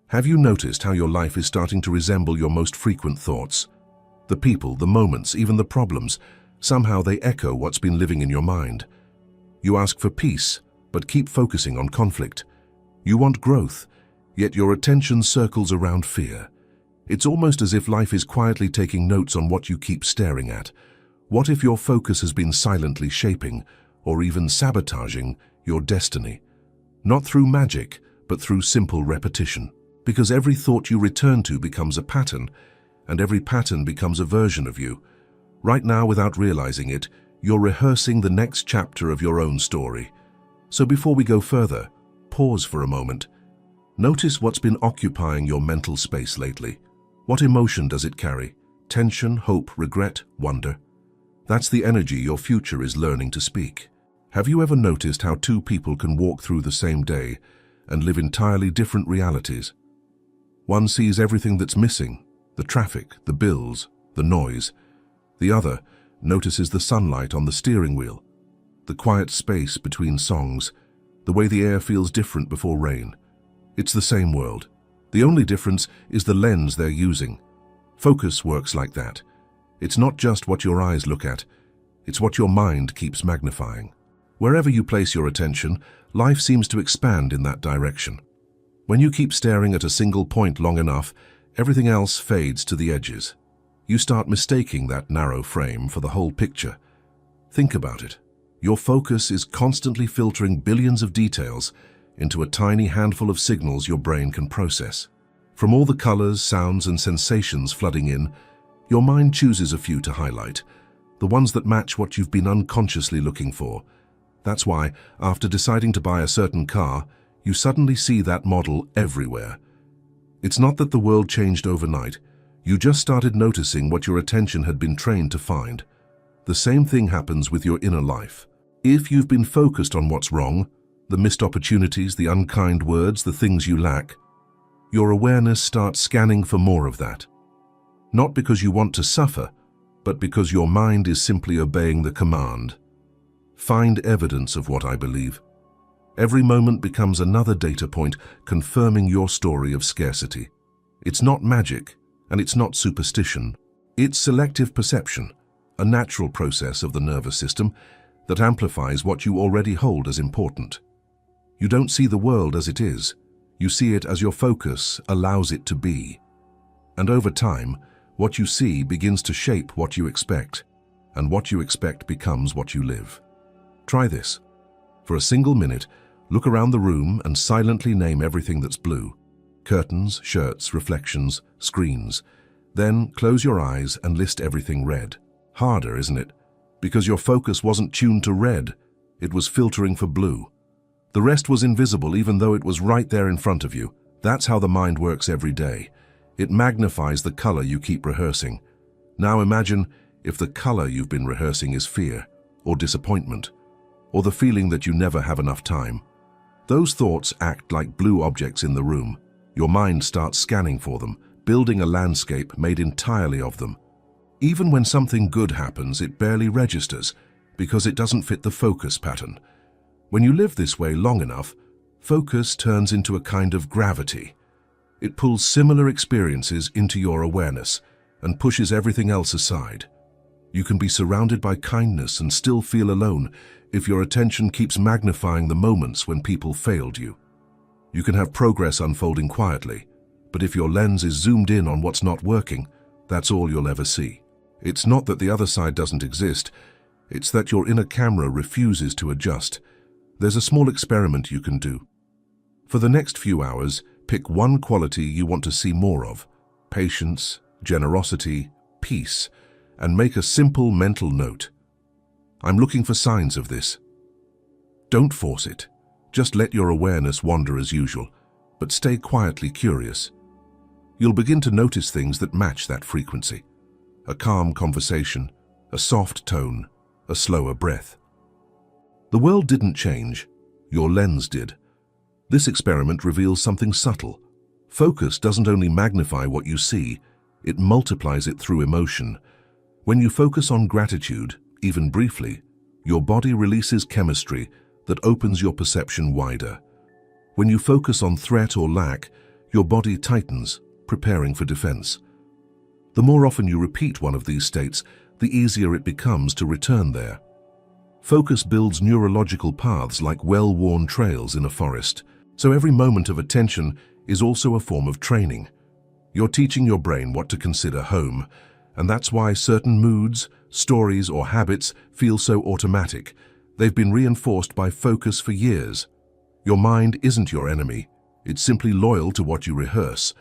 Have you noticed how your life is starting to resemble your most frequent thoughts? The people, the moments, even the problems, somehow they echo what's been living in your mind. You ask for peace, but keep focusing on conflict. You want growth, yet your attention circles around fear. It's almost as if life is quietly taking notes on what you keep staring at. What if your focus has been silently shaping, or even sabotaging, your destiny? Not through magic, but through simple repetition. Because every thought you return to becomes a pattern, and every pattern becomes a version of you. Right now, without realizing it, you're rehearsing the next chapter of your own story. So before we go further, pause for a moment. Notice what's been occupying your mental space lately. What emotion does it carry? Tension, hope, regret, wonder? That's the energy your future is learning to speak. Have you ever noticed how two people can walk through the same day and live entirely different realities? One sees everything that's missing, the traffic, the bills, the noise. The other notices the sunlight on the steering wheel, the quiet space between songs, the way the air feels different before rain. It's the same world. The only difference is the lens they're using. Focus works like that. It's not just what your eyes look at, it's what your mind keeps magnifying. Wherever you place your attention, life seems to expand in that direction. When you keep staring at a single point long enough, everything else fades to the edges. You start mistaking that narrow frame for the whole picture. Think about it. Your focus is constantly filtering billions of details into a tiny handful of signals your brain can process. From all the colors, sounds, and sensations flooding in, your mind chooses a few to highlight, the ones that match what you've been unconsciously looking for. That's why, after deciding to buy a certain car, you suddenly see that model everywhere. It's not that the world changed overnight. You just started noticing what your attention had been trained to find. The same thing happens with your inner life. If you've been focused on what's wrong, the missed opportunities, the unkind words, the things you lack, your awareness starts scanning for more of that. Not because you want to suffer, but because your mind is simply obeying the command. Find evidence of what I believe. Every moment becomes another data point confirming your story of scarcity. It's not magic, and it's not superstition. It's selective perception, a natural process of the nervous system that amplifies what you already hold as important. You don't see the world as it is. You see it as your focus allows it to be. And over time, what you see begins to shape what you expect, and what you expect becomes what you live. Try this. For a single minute, look around the room and silently name everything that's blue. Curtains, shirts, reflections, screens. Then close your eyes and list everything red. Harder, isn't it? Because your focus wasn't tuned to red, it was filtering for blue. The rest was invisible even though it was right there in front of you. That's how the mind works every day. It magnifies the color you keep rehearsing. Now imagine if the color you've been rehearsing is fear, or disappointment, or the feeling that you never have enough time. Those thoughts act like blue objects in the room. Your mind starts scanning for them, building a landscape made entirely of them. Even when something good happens, it barely registers because it doesn't fit the focus pattern. When you live this way long enough, focus turns into a kind of gravity. It pulls similar experiences into your awareness and pushes everything else aside. You can be surrounded by kindness and still feel alone if your attention keeps magnifying the moments when people failed you. You can have progress unfolding quietly, but if your lens is zoomed in on what's not working, that's all you'll ever see. It's not that the other side doesn't exist, it's that your inner camera refuses to adjust. There's a small experiment you can do. For the next few hours, pick one quality you want to see more of: patience, generosity, peace, and make a simple mental note. I'm looking for signs of this. Don't force it. Just let your awareness wander as usual, but stay quietly curious. You'll begin to notice things that match that frequency. A calm conversation, a soft tone, a slower breath. The world didn't change, your lens did. This experiment reveals something subtle. Focus doesn't only magnify what you see, it multiplies it through emotion. When you focus on gratitude, even briefly, your body releases chemistry that opens your perception wider. When you focus on threat or lack, Your body tightens, preparing for defense. The more often you repeat one of these states, the easier it becomes to return there. Focus builds neurological paths like well-worn trails in a forest, so every moment of attention is also a form of training. You're teaching your brain what to consider home, and that's why certain moods, stories, or habits feel so automatic. They've been reinforced by focus for years. Your mind isn't your enemy. It's simply loyal to what you rehearse.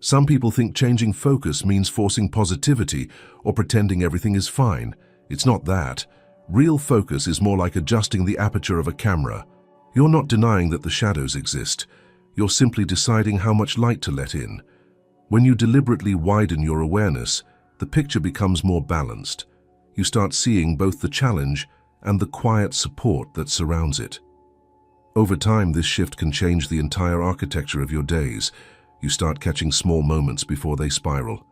Some people think changing focus means forcing positivity or pretending everything is fine. It's not that. Real focus is more like adjusting the aperture of a camera. You're not denying that the shadows exist. You're simply deciding how much light to let in. When you deliberately widen your awareness, the picture becomes more balanced. You start seeing both the challenge and the quiet support that surrounds it. Over time, this shift can change the entire architecture of your days. You start catching small moments before they spiral.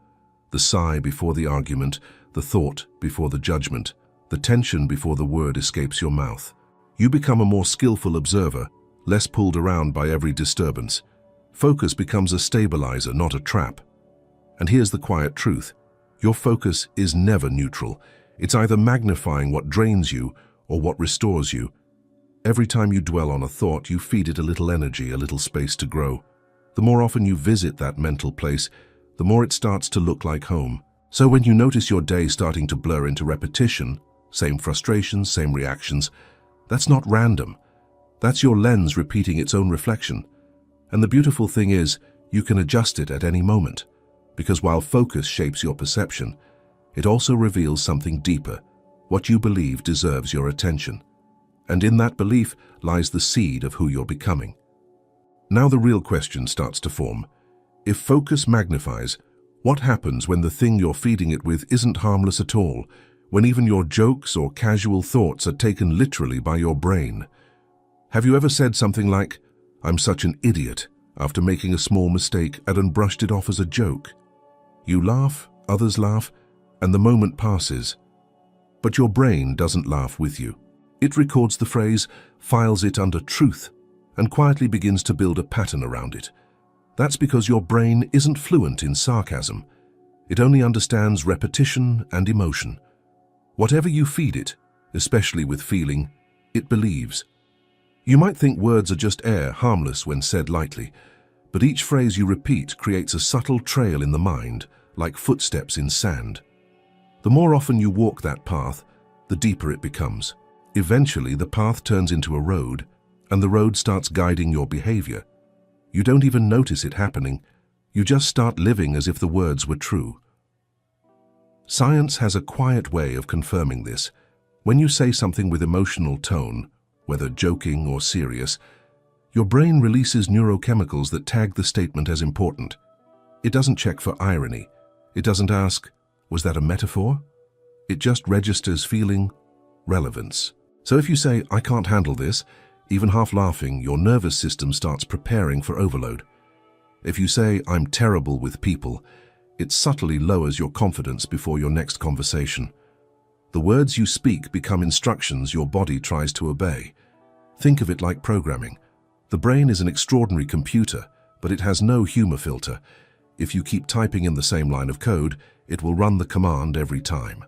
The sigh before the argument, the thought before the judgment, the tension before the word escapes your mouth. You become a more skillful observer, less pulled around by every disturbance. Focus becomes a stabilizer, not a trap. And here's the quiet truth. Your focus is never neutral. It's either magnifying what drains you or what restores you. Every time you dwell on a thought, you feed it a little energy, a little space to grow. The more often you visit that mental place, the more it starts to look like home. So when you notice your day starting to blur into repetition, same frustrations, same reactions, that's not random. That's your lens repeating its own reflection. And the beautiful thing is, you can adjust it at any moment. Because while focus shapes your perception, it also reveals something deeper, what you believe deserves your attention. And in that belief lies the seed of who you're becoming. Now the real question starts to form. If focus magnifies, what happens when the thing you're feeding it with isn't harmless at all, when even your jokes or casual thoughts are taken literally by your brain? Have you ever said something like, "I'm such an idiot," after making a small mistake and brushed it off as a joke? You laugh, others laugh, and the moment passes. But your brain doesn't laugh with you. It records the phrase, files it under truth, and quietly begins to build a pattern around it. That's because your brain isn't fluent in sarcasm. It only understands repetition and emotion. Whatever you feed it, especially with feeling, it believes. You might think words are just air, harmless when said lightly, but each phrase you repeat creates a subtle trail in the mind, like footsteps in sand. The more often you walk that path, the deeper it becomes. Eventually, the path turns into a road, and the road starts guiding your behavior. You don't even notice it happening. You just start living as if the words were true. Science has a quiet way of confirming this. When you say something with emotional tone, whether joking or serious, your brain releases neurochemicals that tag the statement as important. It doesn't check for irony. It doesn't ask, was that a metaphor? It just registers feeling, relevance. So if you say, "I can't handle this," even half laughing, your nervous system starts preparing for overload. If you say, "I'm terrible with people," it subtly lowers your confidence before your next conversation. The words you speak become instructions your body tries to obey. Think of it like programming. The brain is an extraordinary computer, but it has no humor filter. If you keep typing in the same line of code, it will run the command every time.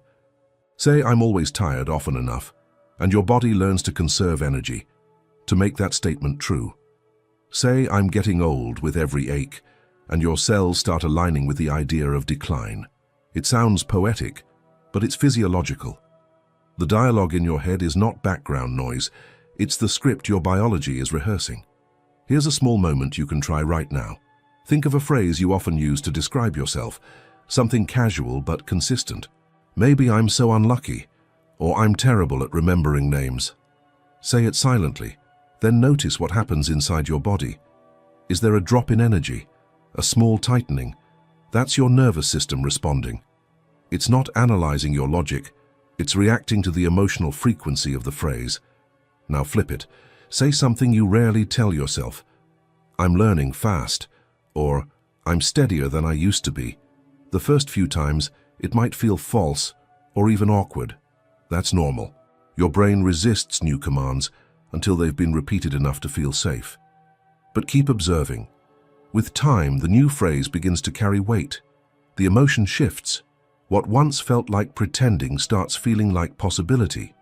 Say, "I'm always tired often enough," and your body learns to conserve energy, to make that statement true. Say, "I'm getting old with every ache," and your cells start aligning with the idea of decline. It sounds poetic, but it's physiological. The dialogue in your head is not background noise. It's the script your biology is rehearsing. Here's a small moment you can try right now. Think of a phrase you often use to describe yourself, something casual but consistent. Maybe "I'm so unlucky," or "I'm terrible at remembering names." Say it silently, then notice what happens inside your body. Is there a drop in energy, a small tightening? That's your nervous system responding. It's not analyzing your logic, it's reacting to the emotional frequency of the phrase. Now flip it. Say something you rarely tell yourself. "I'm learning fast," or "I'm steadier than I used to be." The first few times, it might feel false or even awkward. That's normal. Your brain resists new commands until they've been repeated enough to feel safe. But keep observing. With time, the new phrase begins to carry weight. The emotion shifts. What once felt like pretending starts feeling like possibility.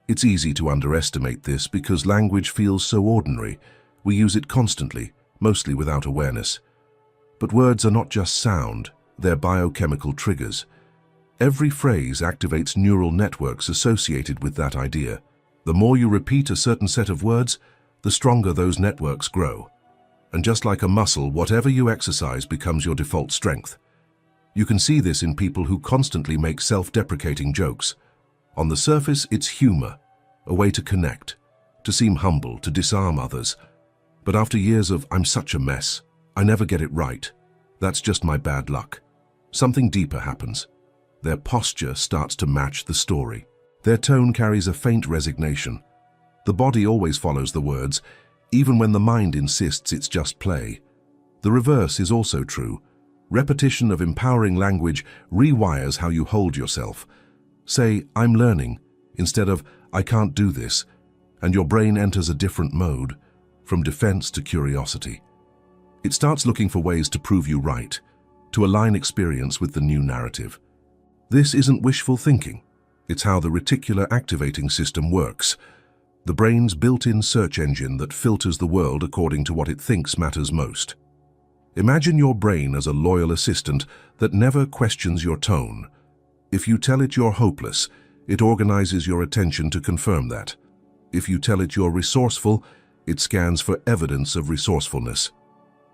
It's easy to underestimate this because language feels so ordinary. We use it constantly, mostly without awareness. But words are not just sound, they're biochemical triggers. Every phrase activates neural networks associated with that idea. The more you repeat a certain set of words, the stronger those networks grow. And just like a muscle, whatever you exercise becomes your default strength. You can see this in people who constantly make self-deprecating jokes. On the surface, it's humor, a way to connect, to seem humble, to disarm others. But after years of, "I'm such a mess, I never get it right, that's just my bad luck," something deeper happens. Their posture starts to match the story. Their tone carries a faint resignation. The body always follows the words, even when the mind insists it's just play. The reverse is also true. Repetition of empowering language rewires how you hold yourself. Say, "I'm learning," instead of, "I can't do this," and your brain enters a different mode, from defense to curiosity. It starts looking for ways to prove you right, to align experience with the new narrative. This isn't wishful thinking. It's how the reticular activating system works, the brain's built-in search engine that filters the world according to what it thinks matters most. Imagine your brain as a loyal assistant that never questions your tone. If you tell it you're hopeless, it organizes your attention to confirm that. If you tell it you're resourceful, it scans for evidence of resourcefulness.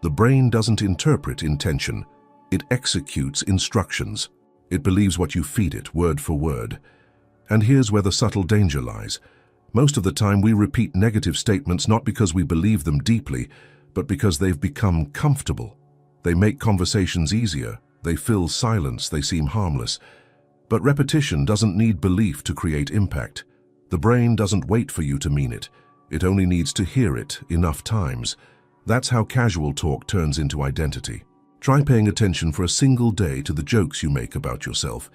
The brain doesn't interpret intention, it executes instructions. It believes what you feed it, word for word. And here's where the subtle danger lies. Most of the time we repeat negative statements not because we believe them deeply, but because they've become comfortable. They make conversations easier, they fill silence, they seem harmless. But repetition doesn't need belief to create impact. The brain doesn't wait for you to mean it. It only needs to hear it enough times. That's how casual talk turns into identity. Try paying attention for a single day to the jokes you make about yourself.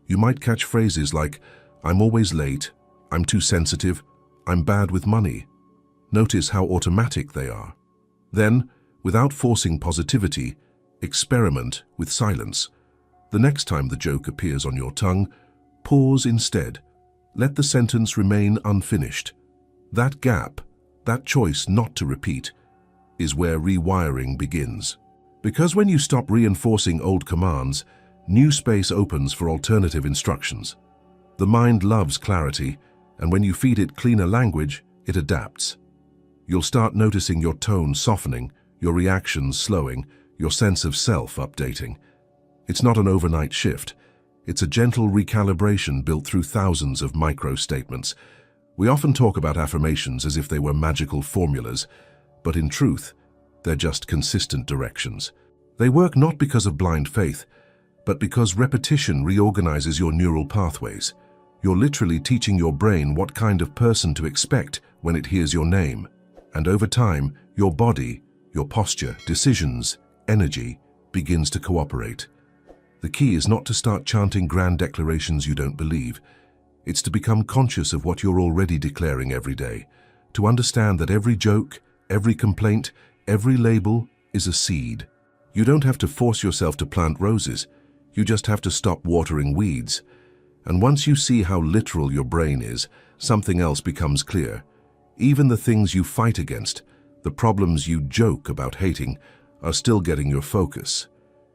You might catch phrases like, "I'm always late," "I'm too sensitive," "I'm bad with money." Notice how automatic they are. Then, without forcing positivity, experiment with silence. The next time the joke appears on your tongue, pause instead. Let the sentence remain unfinished. That gap, that choice not to repeat, is where rewiring begins. Because when you stop reinforcing old commands, new space opens for alternative instructions. The mind loves clarity, and when you feed it cleaner language, it adapts. You'll start noticing your tone softening, your reactions slowing, your sense of self updating. It's not an overnight shift. It's a gentle recalibration built through thousands of micro-statements. We often talk about affirmations as if they were magical formulas, but in truth, they're just consistent directions. They work not because of blind faith, but because repetition reorganizes your neural pathways. You're literally teaching your brain what kind of person to expect when it hears your name. And over time, your body, your posture, decisions, energy begins to cooperate. The key is not to start chanting grand declarations you don't believe. It's to become conscious of what you're already declaring every day, to understand that every joke, every complaint, every label is a seed. You don't have to force yourself to plant roses. You just have to stop watering weeds. And once you see how literal your brain is, something else becomes clear. Even the things you fight against, the problems you joke about hating, are still getting your focus.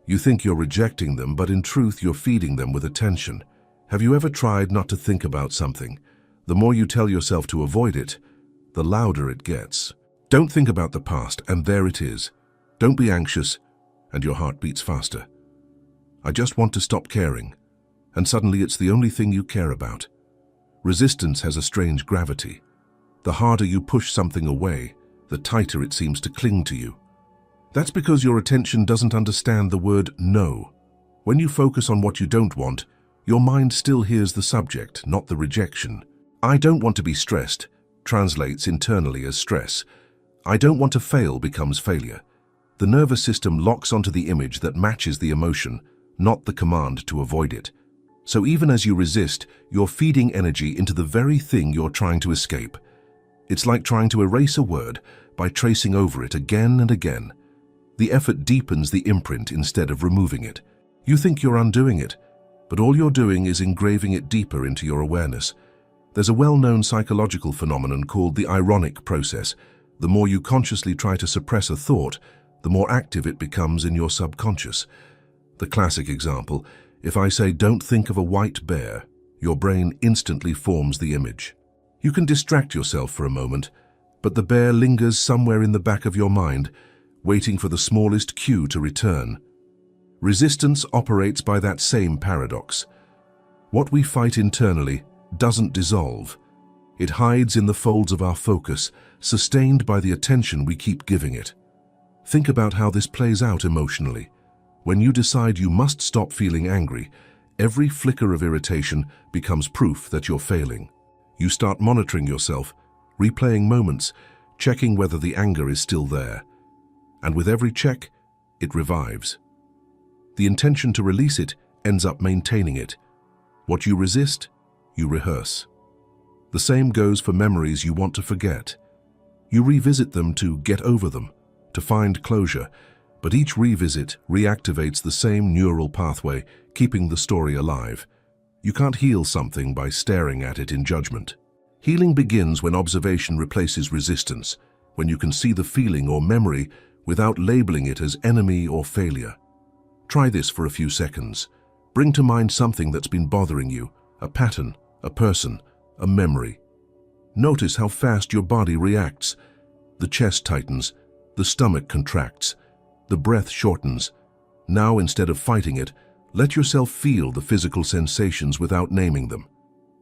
You think you're rejecting them, but in truth you're feeding them with attention. Have you ever tried not to think about something? The more you tell yourself to avoid it, the louder it gets. Don't think about the past, and there it is. Don't be anxious, and your heart beats faster. I just want to stop caring, and suddenly it's the only thing you care about. Resistance has a strange gravity. The harder you push something away, the tighter it seems to cling to you. That's because your attention doesn't understand the word no. When you focus on what you don't want, your mind still hears the subject, not the rejection. I don't want to be stressed translates internally as stress. I don't want to fail becomes failure. The nervous system locks onto the image that matches the emotion, not the command to avoid it. So even as you resist, you're feeding energy into the very thing you're trying to escape. It's like trying to erase a word by tracing over it again and again. The effort deepens the imprint instead of removing it. You think you're undoing it, but all you're doing is engraving it deeper into your awareness. There's a well-known psychological phenomenon called the ironic process. The more you consciously try to suppress a thought, the more active it becomes in your subconscious. The classic example, if I say don't think of a white bear, your brain instantly forms the image. You can distract yourself for a moment, but the bear lingers somewhere in the back of your mind, waiting for the smallest cue to return. Resistance operates by that same paradox. What we fight internally doesn't dissolve. It hides in the folds of our focus, sustained by the attention we keep giving it. Think about how this plays out emotionally. When you decide you must stop feeling angry, every flicker of irritation becomes proof that you're failing. You start monitoring yourself, replaying moments, checking whether the anger is still there. And with every check, it revives. The intention to release it ends up maintaining it. What you resist, you rehearse. The same goes for memories you want to forget. You revisit them to get over them, to find closure, but each revisit reactivates the same neural pathway, keeping the story alive. You can't heal something by staring at it in judgment. Healing begins when observation replaces resistance, when you can see the feeling or memory without labeling it as enemy or failure. Try this for a few seconds. Bring to mind something that's been bothering you, a pattern, a person, a memory. Notice how fast your body reacts. The chest tightens, the stomach contracts, the breath shortens. Now, instead of fighting it, let yourself feel the physical sensations without naming them.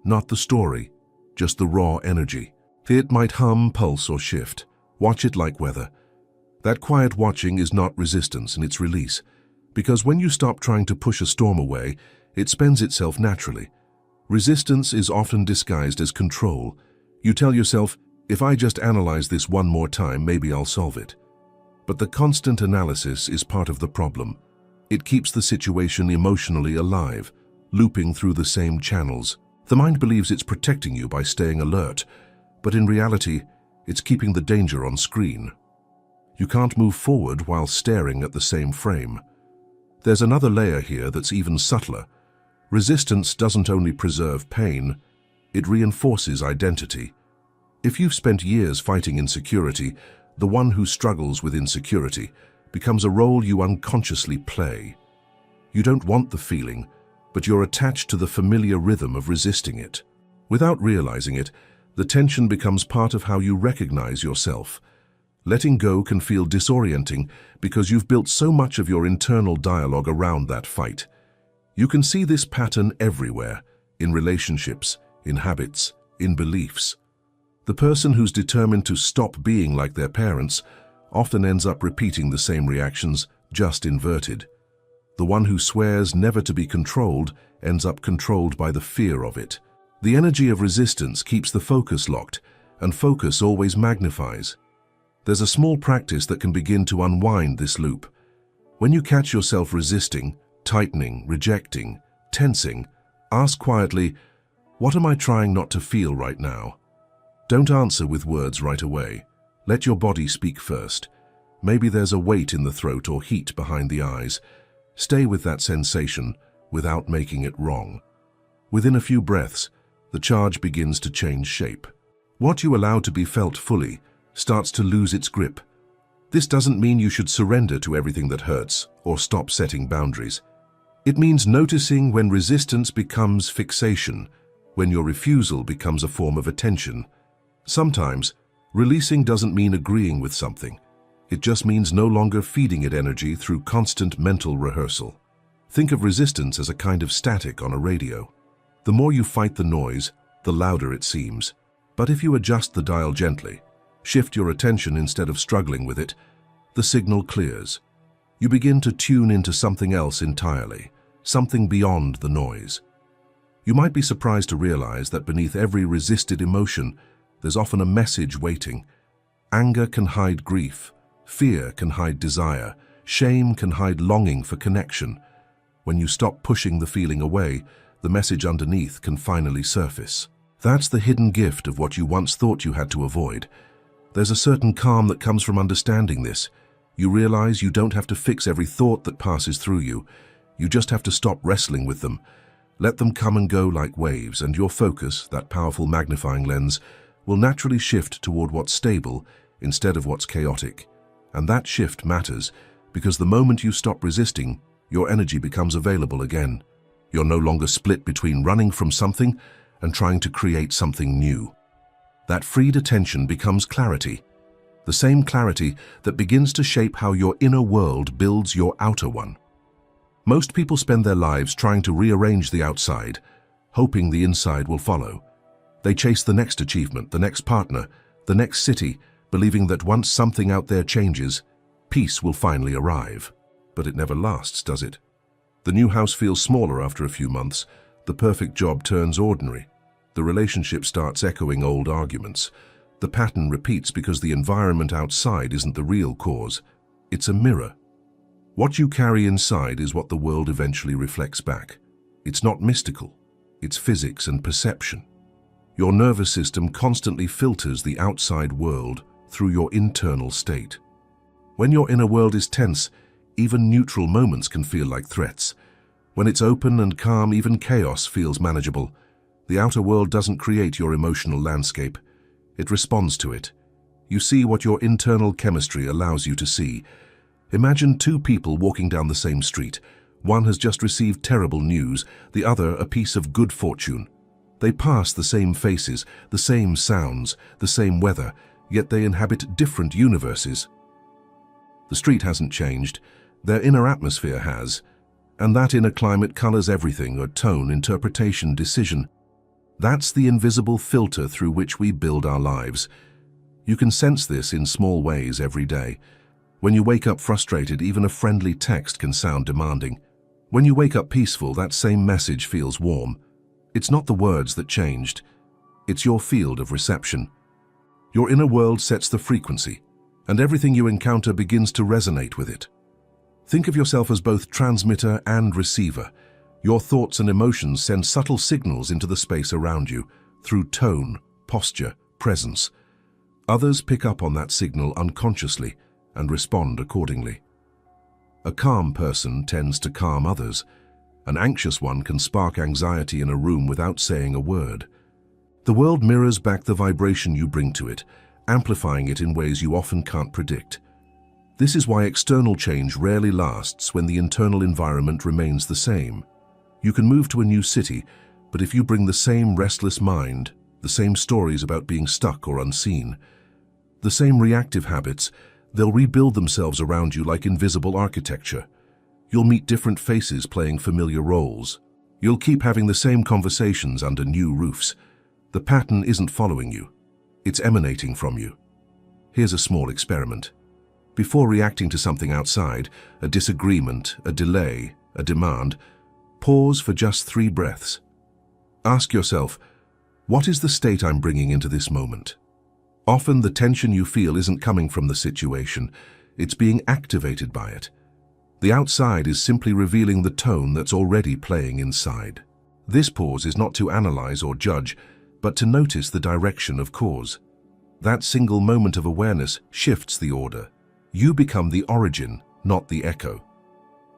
Not the story, just the raw energy. It might hum, pulse, or shift. Watch it like weather. That quiet watching is not resistance, and it's release. Because when you stop trying to push a storm away, it spends itself naturally. Resistance is often disguised as control. You tell yourself, if I just analyze this one more time, maybe I'll solve it. But the constant analysis is part of the problem. It keeps the situation emotionally alive, looping through the same channels. The mind believes it's protecting you by staying alert, but in reality, it's keeping the danger on screen. You can't move forward while staring at the same frame. There's another layer here that's even subtler. Resistance doesn't only preserve pain, it reinforces identity. If you've spent years fighting insecurity, the one who struggles with insecurity becomes a role you unconsciously play. You don't want the feeling, but you're attached to the familiar rhythm of resisting it. Without realizing it, the tension becomes part of how you recognize yourself. Letting go can feel disorienting because you've built so much of your internal dialogue around that fight. You can see this pattern everywhere, in relationships, in habits, in beliefs. The person who's determined to stop being like their parents often ends up repeating the same reactions, just inverted. The one who swears never to be controlled ends up controlled by the fear of it. The energy of resistance keeps the focus locked, and focus always magnifies. There's a small practice that can begin to unwind this loop. When you catch yourself resisting, tightening, rejecting, tensing, ask quietly, what am I trying not to feel right now? Don't answer with words right away. Let your body speak first. Maybe there's a weight in the throat or heat behind the eyes. Stay with that sensation without making it wrong. Within a few breaths, the charge begins to change shape. What you allow to be felt fully starts to lose its grip. This doesn't mean you should surrender to everything that hurts or stop setting boundaries. It means noticing when resistance becomes fixation, when your refusal becomes a form of attention. Sometimes, releasing doesn't mean agreeing with something. It just means no longer feeding it energy through constant mental rehearsal. Think of resistance as a kind of static on a radio. The more you fight the noise, the louder it seems. But if you adjust the dial gently, shift your attention instead of struggling with it, the signal clears. You begin to tune into something else entirely, something beyond the noise. You might be surprised to realize that beneath every resisted emotion, there's often a message waiting. Anger can hide grief, fear can hide desire, shame can hide longing for connection. When you stop pushing the feeling away, the message underneath can finally surface. That's the hidden gift of what you once thought you had to avoid. There's a certain calm that comes from understanding this. You realize you don't have to fix every thought that passes through you. You just have to stop wrestling with them. Let them come and go like waves, and your focus, that powerful magnifying lens, will naturally shift toward what's stable instead of what's chaotic. And that shift matters because the moment you stop resisting, your energy becomes available again. You're no longer split between running from something and trying to create something new. That freed attention becomes clarity, the same clarity that begins to shape how your inner world builds your outer one. Most people spend their lives trying to rearrange the outside, hoping the inside will follow. They chase the next achievement, the next partner, the next city, believing that once something out there changes, peace will finally arrive. But it never lasts, does it? The new house feels smaller after a few months. The perfect job turns ordinary. The relationship starts echoing old arguments. The pattern repeats because the environment outside isn't the real cause. It's a mirror. What you carry inside is what the world eventually reflects back. It's not mystical. It's physics and perception. Your nervous system constantly filters the outside world through your internal state. When your inner world is tense, even neutral moments can feel like threats. When it's open and calm, even chaos feels manageable. The outer world doesn't create your emotional landscape. It responds to it. You see what your internal chemistry allows you to see. Imagine two people walking down the same street. One has just received terrible news, the other a piece of good fortune. They pass the same faces, the same sounds, the same weather, yet they inhabit different universes. The street hasn't changed, their inner atmosphere has, and that inner climate colors everything: a tone, interpretation, decision. That's the invisible filter through which we build our lives. You can sense this in small ways every day. When you wake up frustrated, even a friendly text can sound demanding. When you wake up peaceful, that same message feels warm. It's not the words that changed. It's your field of reception. Your inner world sets the frequency, and everything you encounter begins to resonate with it. Think of yourself as both transmitter and receiver. Your thoughts and emotions send subtle signals into the space around you through tone, posture, presence. Others pick up on that signal unconsciously and respond accordingly. A calm person tends to calm others. An anxious one can spark anxiety in a room without saying a word. The world mirrors back the vibration you bring to it, amplifying it in ways you often can't predict. This is why external change rarely lasts when the internal environment remains the same. You can move to a new city, but if you bring the same restless mind, the same stories about being stuck or unseen, the same reactive habits, they'll rebuild themselves around you like invisible architecture. You'll meet different faces playing familiar roles. You'll keep having the same conversations under new roofs. The pattern isn't following you. It's emanating from you. Here's a small experiment. Before reacting to something outside, a disagreement, a delay, a demand, pause for just 3 breaths. Ask yourself, what is the state I'm bringing into this moment? Often the tension you feel isn't coming from the situation, it's being activated by it. The outside is simply revealing the tone that's already playing inside. This pause is not to analyze or judge, but to notice the direction of cause. That single moment of awareness shifts the order. You become the origin, not the echo.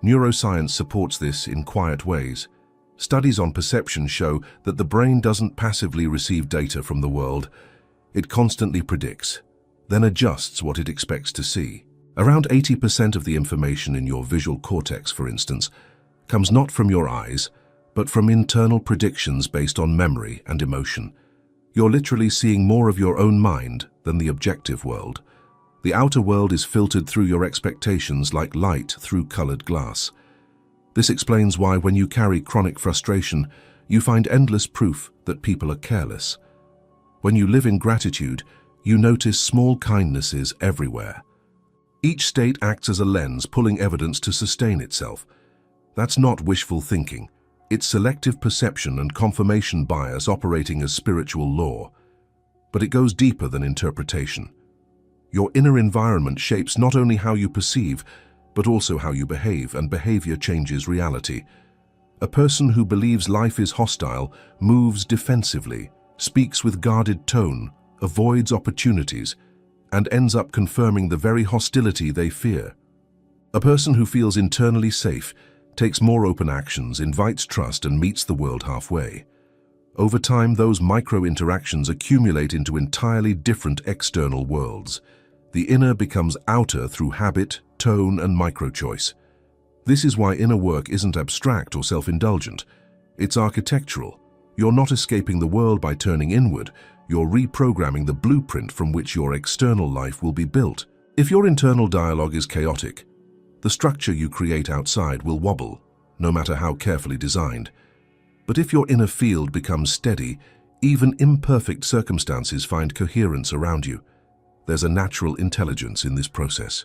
Neuroscience supports this in quiet ways. Studies on perception show that the brain doesn't passively receive data from the world. It constantly predicts, then adjusts what it expects to see. Around 80% of the information in your visual cortex, for instance, comes not from your eyes, but from internal predictions based on memory and emotion. You're literally seeing more of your own mind than the objective world. The outer world is filtered through your expectations like light through colored glass. This explains why when you carry chronic frustration, you find endless proof that people are careless. When you live in gratitude, you notice small kindnesses everywhere. Each state acts as a lens, pulling evidence to sustain itself. That's not wishful thinking. It's selective perception and confirmation bias operating as spiritual law. But it goes deeper than interpretation. Your inner environment shapes not only how you perceive, but also how you behave, and behavior changes reality. A person who believes life is hostile moves defensively, speaks with guarded tone, avoids opportunities, and ends up confirming the very hostility they fear. A person who feels internally safe takes more open actions, invites trust, and meets the world halfway. Over time, those micro-interactions accumulate into entirely different external worlds. The inner becomes outer through habit, tone, and micro-choice. This is why inner work isn't abstract or self-indulgent. It's architectural. You're not escaping the world by turning inward. You're reprogramming the blueprint from which your external life will be built. If your internal dialogue is chaotic, the structure you create outside will wobble, no matter how carefully designed. But if your inner field becomes steady, even imperfect circumstances find coherence around you. There's a natural intelligence in this process.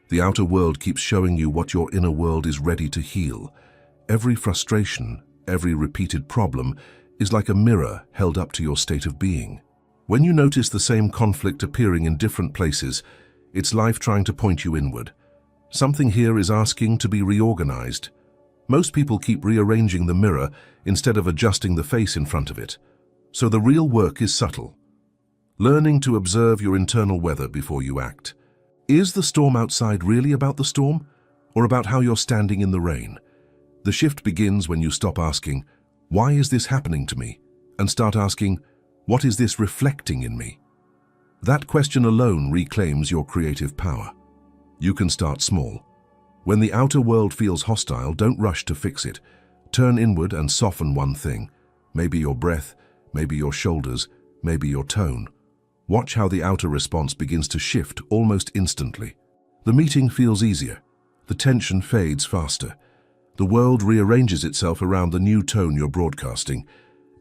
The outer world keeps showing you what your inner world is ready to heal. Every frustration, every repeated problem is like a mirror held up to your state of being. When you notice the same conflict appearing in different places, it's life trying to point you inward. Something here is asking to be reorganized. Most people keep rearranging the mirror instead of adjusting the face in front of it. So the real work is subtle. Learning to observe your internal weather before you act. Is the storm outside really about the storm, or about how you're standing in the rain? The shift begins when you stop asking, "Why is this happening to me?" and start asking, "What is this reflecting in me?" That question alone reclaims your creative power. You can start small. When the outer world feels hostile, don't rush to fix it. Turn inward and soften one thing. Maybe your breath, maybe your shoulders, maybe your tone. Watch how the outer response begins to shift almost instantly. The meeting feels easier. The tension fades faster. The world rearranges itself around the new tone you're broadcasting.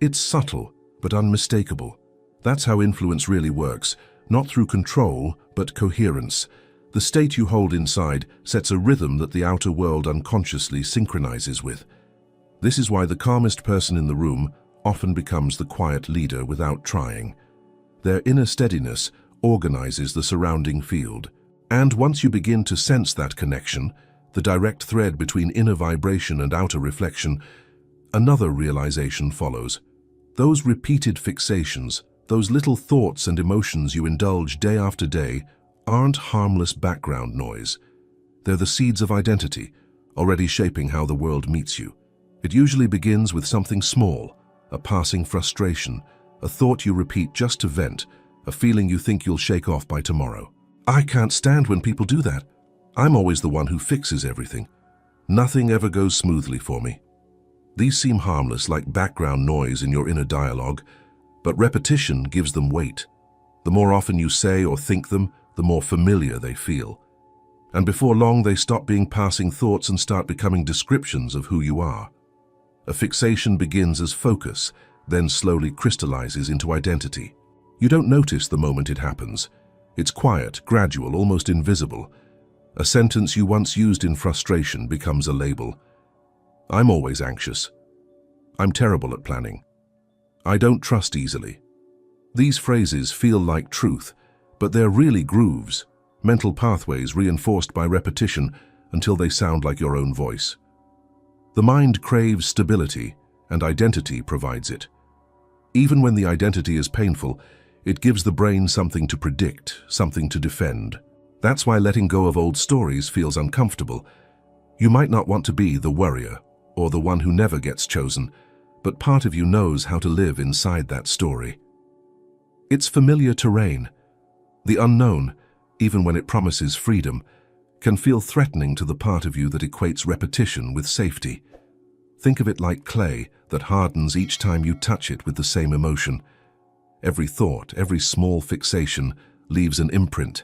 It's subtle, but unmistakable. That's how influence really works, not through control, but coherence. The state you hold inside sets a rhythm that the outer world unconsciously synchronizes with. This is why the calmest person in the room often becomes the quiet leader without trying. Their inner steadiness organizes the surrounding field. And once you begin to sense that connection, the direct thread between inner vibration and outer reflection, another realization follows. Those repeated fixations, those little thoughts and emotions you indulge day after day, aren't harmless background noise. They're the seeds of identity, already shaping how the world meets you. It usually begins with something small, a passing frustration, a thought you repeat just to vent, a feeling you think you'll shake off by tomorrow. "I can't stand when people do that. I'm always the one who fixes everything. Nothing ever goes smoothly for me." These seem harmless, like background noise in your inner dialogue, but repetition gives them weight. The more often you say or think them, the more familiar they feel. And before long, they stop being passing thoughts and start becoming descriptions of who you are. A fixation begins as focus, then slowly crystallizes into identity. You don't notice the moment it happens. It's quiet, gradual, almost invisible. A sentence you once used in frustration becomes a label. "I'm always anxious. I'm terrible at planning. I don't trust easily." These phrases feel like truth, but they're really grooves, mental pathways reinforced by repetition until they sound like your own voice. The mind craves stability, and identity provides it. Even when the identity is painful, it gives the brain something to predict, something to defend. That's why letting go of old stories feels uncomfortable. You might not want to be the worrier, or the one who never gets chosen, but part of you knows how to live inside that story. It's familiar terrain. The unknown, even when it promises freedom, can feel threatening to the part of you that equates repetition with safety. Think of it like clay that hardens each time you touch it with the same emotion. Every thought, every small fixation leaves an imprint.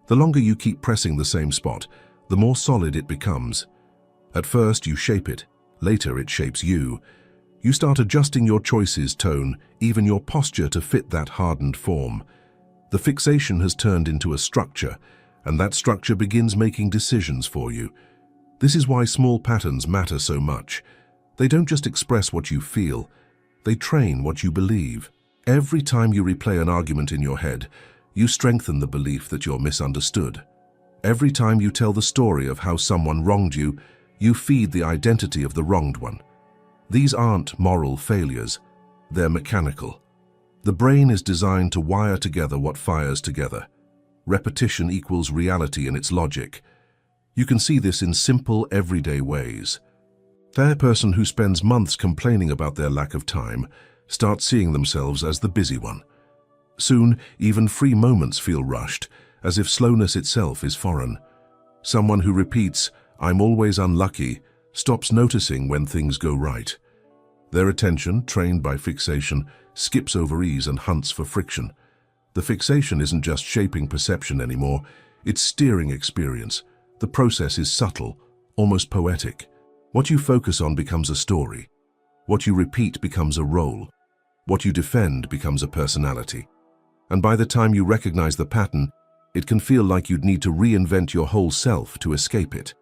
The longer you keep pressing the same spot, the more solid it becomes. At first you shape it, later it shapes you. You start adjusting your choices, tone, even your posture to fit that hardened form. The fixation has turned into a structure, and that structure begins making decisions for you. This is why small patterns matter so much. They don't just express what you feel, they train what you believe. Every time you replay an argument in your head, you strengthen the belief that you're misunderstood. Every time you tell the story of how someone wronged you, you feed the identity of the wronged one. These aren't moral failures, they're mechanical. The brain is designed to wire together what fires together. repetition equals reality in its logic. You can see this in simple, everyday ways. A person who spends months complaining about their lack of time starts seeing themselves as the busy one. Soon, even free moments feel rushed, as if slowness itself is foreign. Someone who repeats, "I'm always unlucky," stops noticing when things go right. Their attention, trained by fixation, skips over ease and hunts for friction. The fixation isn't just shaping perception anymore, it's steering experience. The process is subtle, almost poetic. What you focus on becomes a story. What you repeat becomes a role. What you defend becomes a personality. And by the time you recognize the pattern, it can feel like you'd need to reinvent your whole self to escape it.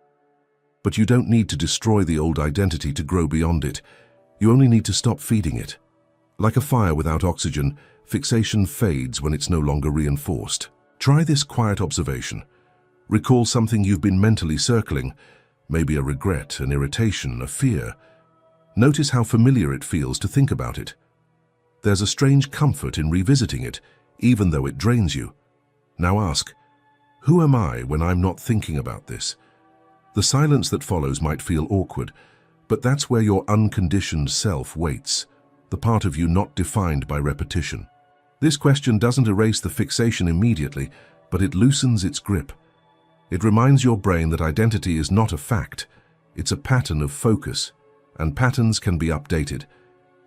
But you don't need to destroy the old identity to grow beyond it. You only need to stop feeding it. Like a fire without oxygen, fixation fades when it's no longer reinforced. Try this quiet observation. Recall something you've been mentally circling, maybe a regret, an irritation, a fear. Notice how familiar it feels to think about it. There's a strange comfort in revisiting it, even though it drains you. Now ask, who am I when I'm not thinking about this? The silence that follows might feel awkward, but that's where your unconditioned self waits, the part of you not defined by repetition. This question doesn't erase the fixation immediately, but it loosens its grip. It reminds your brain that identity is not a fact, it's a pattern of focus, and patterns can be updated.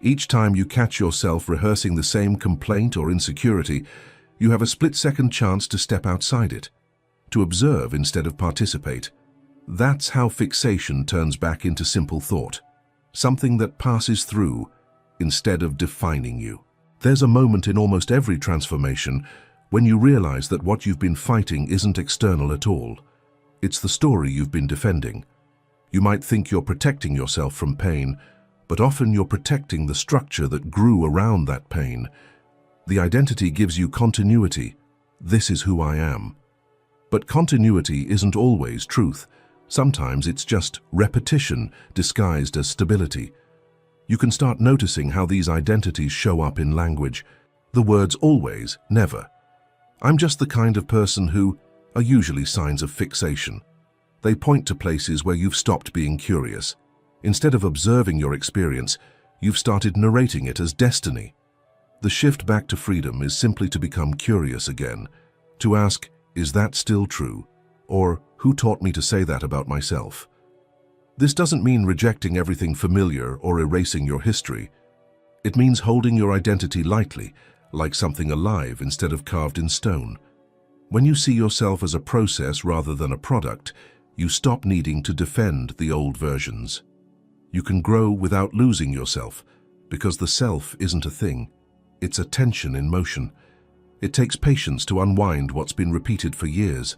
Each time you catch yourself rehearsing the same complaint or insecurity, you have a split-second chance to step outside it, to observe instead of participate. That's how fixation turns back into simple thought, something that passes through instead of defining you. There's a moment in almost every transformation when you realize that what you've been fighting isn't external at all. It's the story you've been defending. You might think you're protecting yourself from pain, but often you're protecting the structure that grew around that pain. The identity gives you continuity. This is who I am. But continuity isn't always truth. Sometimes it's just repetition disguised as stability. You can start noticing how these identities show up in language. The words always, never. I'm just the kind of person who are usually signs of fixation. They point to places where you've stopped being curious. Instead of observing your experience, you've started narrating it as destiny. The shift back to freedom is simply to become curious again, to ask, is that still true? Or, who taught me to say that about myself? This doesn't mean rejecting everything familiar or erasing your history. It means holding your identity lightly, like something alive instead of carved in stone. When you see yourself as a process rather than a product, you stop needing to defend the old versions. You can grow without losing yourself, because the self isn't a thing. It's a tension in motion. It takes patience to unwind what's been repeated for years.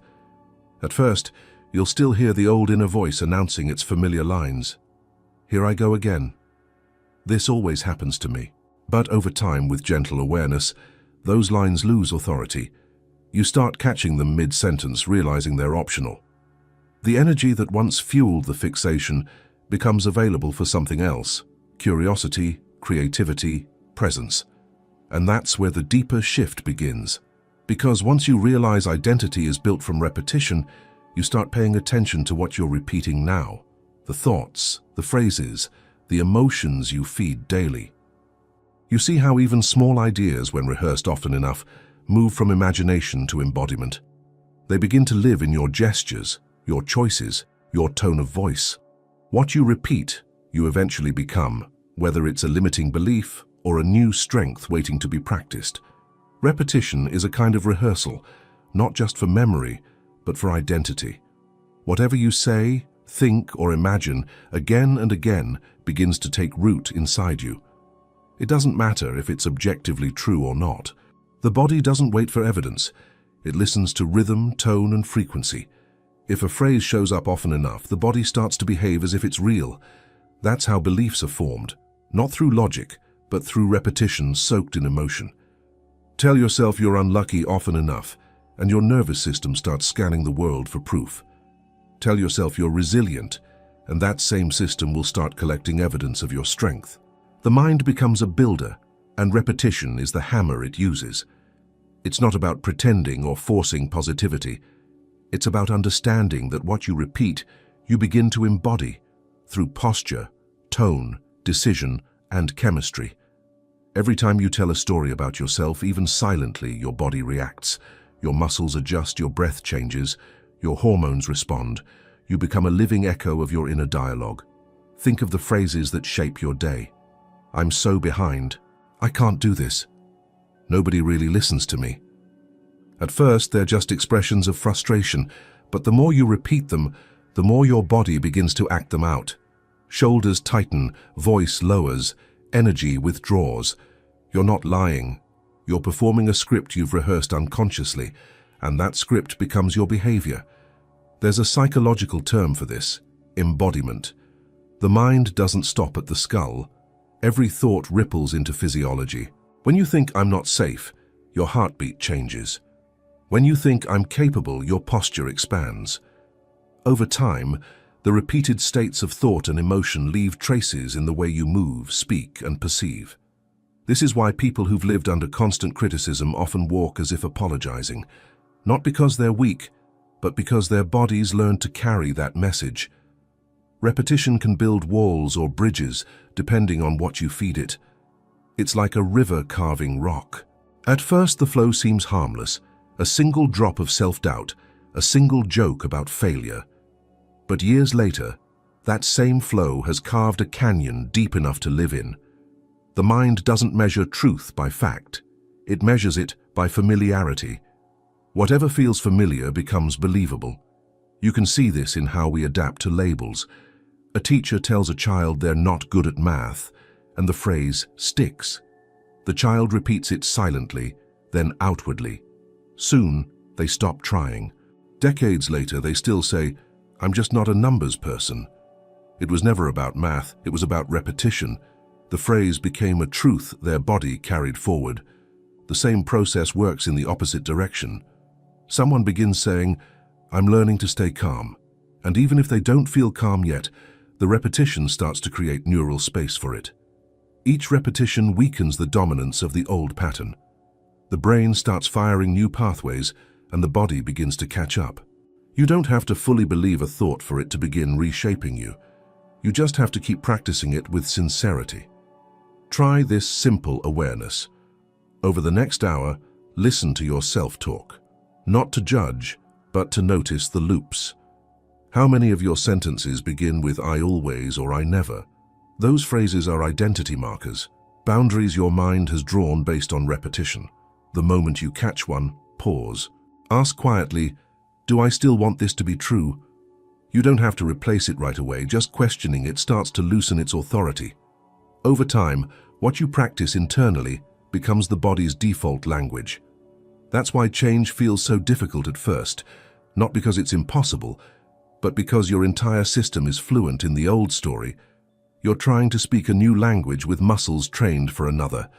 At first, you'll still hear the old inner voice announcing its familiar lines. Here I go again. This always happens to me. But over time, with gentle awareness, those lines lose authority. You start catching them mid-sentence, realizing they're optional. The energy that once fueled the fixation becomes available for something else: curiosity, creativity, presence. And that's where the deeper shift begins. Because once you realize identity is built from repetition, you start paying attention to what you're repeating now. The thoughts, the phrases, the emotions you feed daily. You see how even small ideas, when rehearsed often enough, move from imagination to embodiment. They begin to live in your gestures, your choices, your tone of voice. What you repeat, you eventually become, whether it's a limiting belief or a new strength waiting to be practiced. Repetition is a kind of rehearsal, not just for memory, but for identity. Whatever you say, think, or imagine again and again begins to take root inside you. It doesn't matter if it's objectively true or not. The body doesn't wait for evidence. It listens to rhythm, tone, and frequency. If a phrase shows up often enough, the body starts to behave as if it's real. That's how beliefs are formed, not through logic, but through repetition soaked in emotion. Tell yourself you're unlucky often enough, and your nervous system starts scanning the world for proof. Tell yourself you're resilient, and that same system will start collecting evidence of your strength. The mind becomes a builder, and repetition is the hammer it uses. It's not about pretending or forcing positivity. It's about understanding that what you repeat, you begin to embody through posture, tone, decision, and chemistry. Every time you tell a story about yourself, even silently, your body reacts. Your muscles adjust, your breath changes, your hormones respond. You become a living echo of your inner dialogue. Think of the phrases that shape your day. I'm so behind. I can't do this. Nobody really listens to me. At first, they're just expressions of frustration, but the more you repeat them, the more your body begins to act them out. Shoulders tighten, voice lowers, energy withdraws. You're not lying. You're performing a script you've rehearsed unconsciously, and that script becomes your behavior. There's a psychological term for this: embodiment. The mind doesn't stop at the skull. Every thought ripples into physiology. When you think I'm not safe, your heartbeat changes. When you think I'm capable, your posture expands. Over time, the repeated states of thought and emotion leave traces in the way you move, speak, and perceive. This is why people who've lived under constant criticism often walk as if apologizing, not because they're weak, but because their bodies learn to carry that message. Repetition can build walls or bridges, depending on what you feed it. It's like a river carving rock. At first, the flow seems harmless, a single drop of self-doubt, a single joke about failure. But years later, that same flow has carved a canyon deep enough to live in. The mind doesn't measure truth by fact. It measures it by familiarity. Whatever feels familiar becomes believable. You can see this in how we adapt to labels. A teacher tells a child they're not good at math, and the phrase sticks. The child repeats it silently, then outwardly. Soon, they stop trying. Decades later, they still say, "I'm just not a numbers person." It was never about math, it was about repetition. The phrase became a truth their body carried forward. The same process works in the opposite direction. Someone begins saying, "I'm learning to stay calm." And even if they don't feel calm yet, the repetition starts to create neural space for it. Each repetition weakens the dominance of the old pattern. The brain starts firing new pathways, and the body begins to catch up. You don't have to fully believe a thought for it to begin reshaping you. You just have to keep practicing it with sincerity. Try this simple awareness. Over the next hour, listen to your self-talk. Not to judge, but to notice the loops. How many of your sentences begin with "I always" or "I never"? Those phrases are identity markers, boundaries your mind has drawn based on repetition. The moment you catch one, pause. Ask quietly, "Do I still want this to be true?" You don't have to replace it right away, just questioning it starts to loosen its authority. Over time, what you practice internally becomes the body's default language. That's why change feels so difficult at first, not because it's impossible, but because your entire system is fluent in the old story. You're trying to speak a new language with muscles trained for another.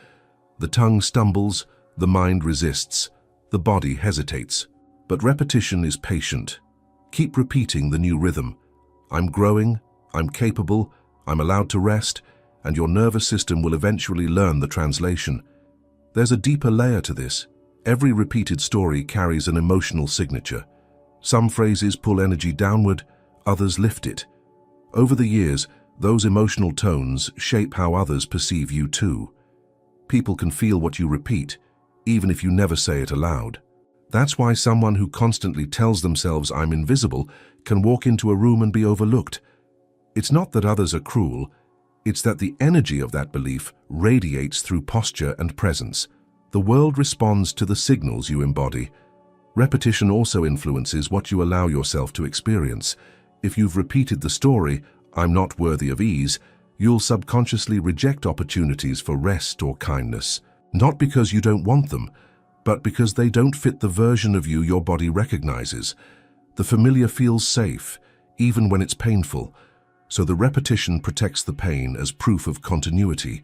The tongue stumbles, the mind resists, the body hesitates. But repetition is patient. Keep repeating the new rhythm. I'm growing, I'm capable, I'm allowed to rest, and your nervous system will eventually learn the translation. There's a deeper layer to this. Every repeated story carries an emotional signature. Some phrases pull energy downward, others lift it. Over the years, those emotional tones shape how others perceive you too. People can feel what you repeat, even if you never say it aloud. That's why someone who constantly tells themselves "I'm invisible" can walk into a room and be overlooked. It's not that others are cruel, it's that the energy of that belief radiates through posture and presence. The world responds to the signals you embody. Repetition also influences what you allow yourself to experience. If you've repeated the story, "I'm not worthy of ease," you'll subconsciously reject opportunities for rest or kindness. Not because you don't want them, but because they don't fit the version of you your body recognizes. The familiar feels safe, even when it's painful, so the repetition protects the pain as proof of continuity.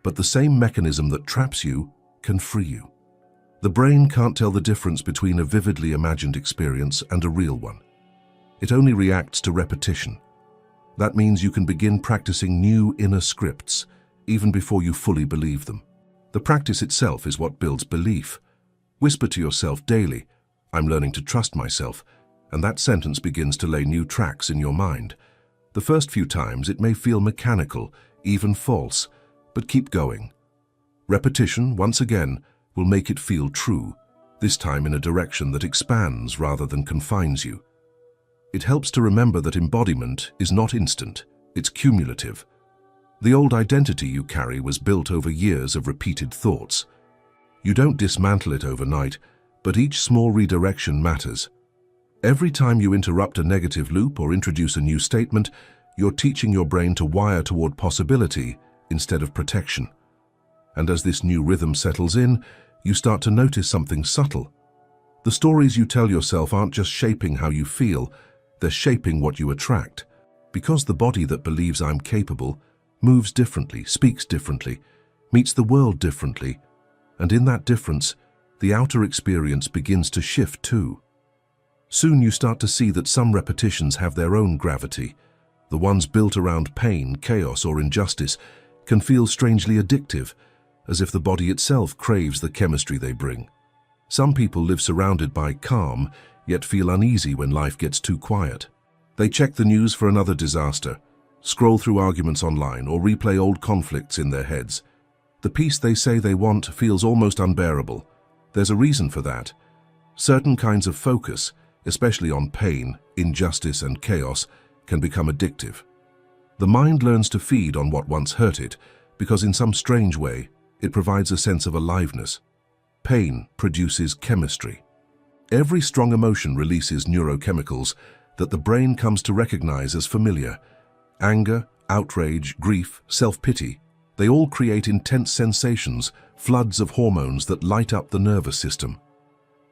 But the same mechanism that traps you can free you. The brain can't tell the difference between a vividly imagined experience and a real one. It only reacts to repetition. That means you can begin practicing new inner scripts, even before you fully believe them. The practice itself is what builds belief. Whisper to yourself daily, "I'm learning to trust myself," and that sentence begins to lay new tracks in your mind. The first few times it may feel mechanical, even false, but keep going. Repetition, once again, will make it feel true, this time in a direction that expands rather than confines you. It helps to remember that embodiment is not instant, it's cumulative. The old identity you carry was built over years of repeated thoughts. You don't dismantle it overnight, but each small redirection matters. Every time you interrupt a negative loop or introduce a new statement, you're teaching your brain to wire toward possibility instead of protection. And as this new rhythm settles in, you start to notice something subtle. The stories you tell yourself aren't just shaping how you feel, they're shaping what you attract. Because the body that believes I'm capable moves differently, speaks differently, meets the world differently, and in that difference, the outer experience begins to shift too. Soon you start to see that some repetitions have their own gravity. The ones built around pain, chaos, or injustice can feel strangely addictive, as if the body itself craves the chemistry they bring. Some people live surrounded by calm, yet feel uneasy when life gets too quiet. They check the news for another disaster, scroll through arguments online, or replay old conflicts in their heads. The peace they say they want feels almost unbearable. There's a reason for that. Certain kinds of focus, especially on pain, injustice, and chaos, can become addictive. The mind learns to feed on what once hurt it, because in some strange way, it provides a sense of aliveness. Pain produces chemistry. Every strong emotion releases neurochemicals that the brain comes to recognize as familiar. Anger, outrage, grief, self-pity, they all create intense sensations, floods of hormones that light up the nervous system.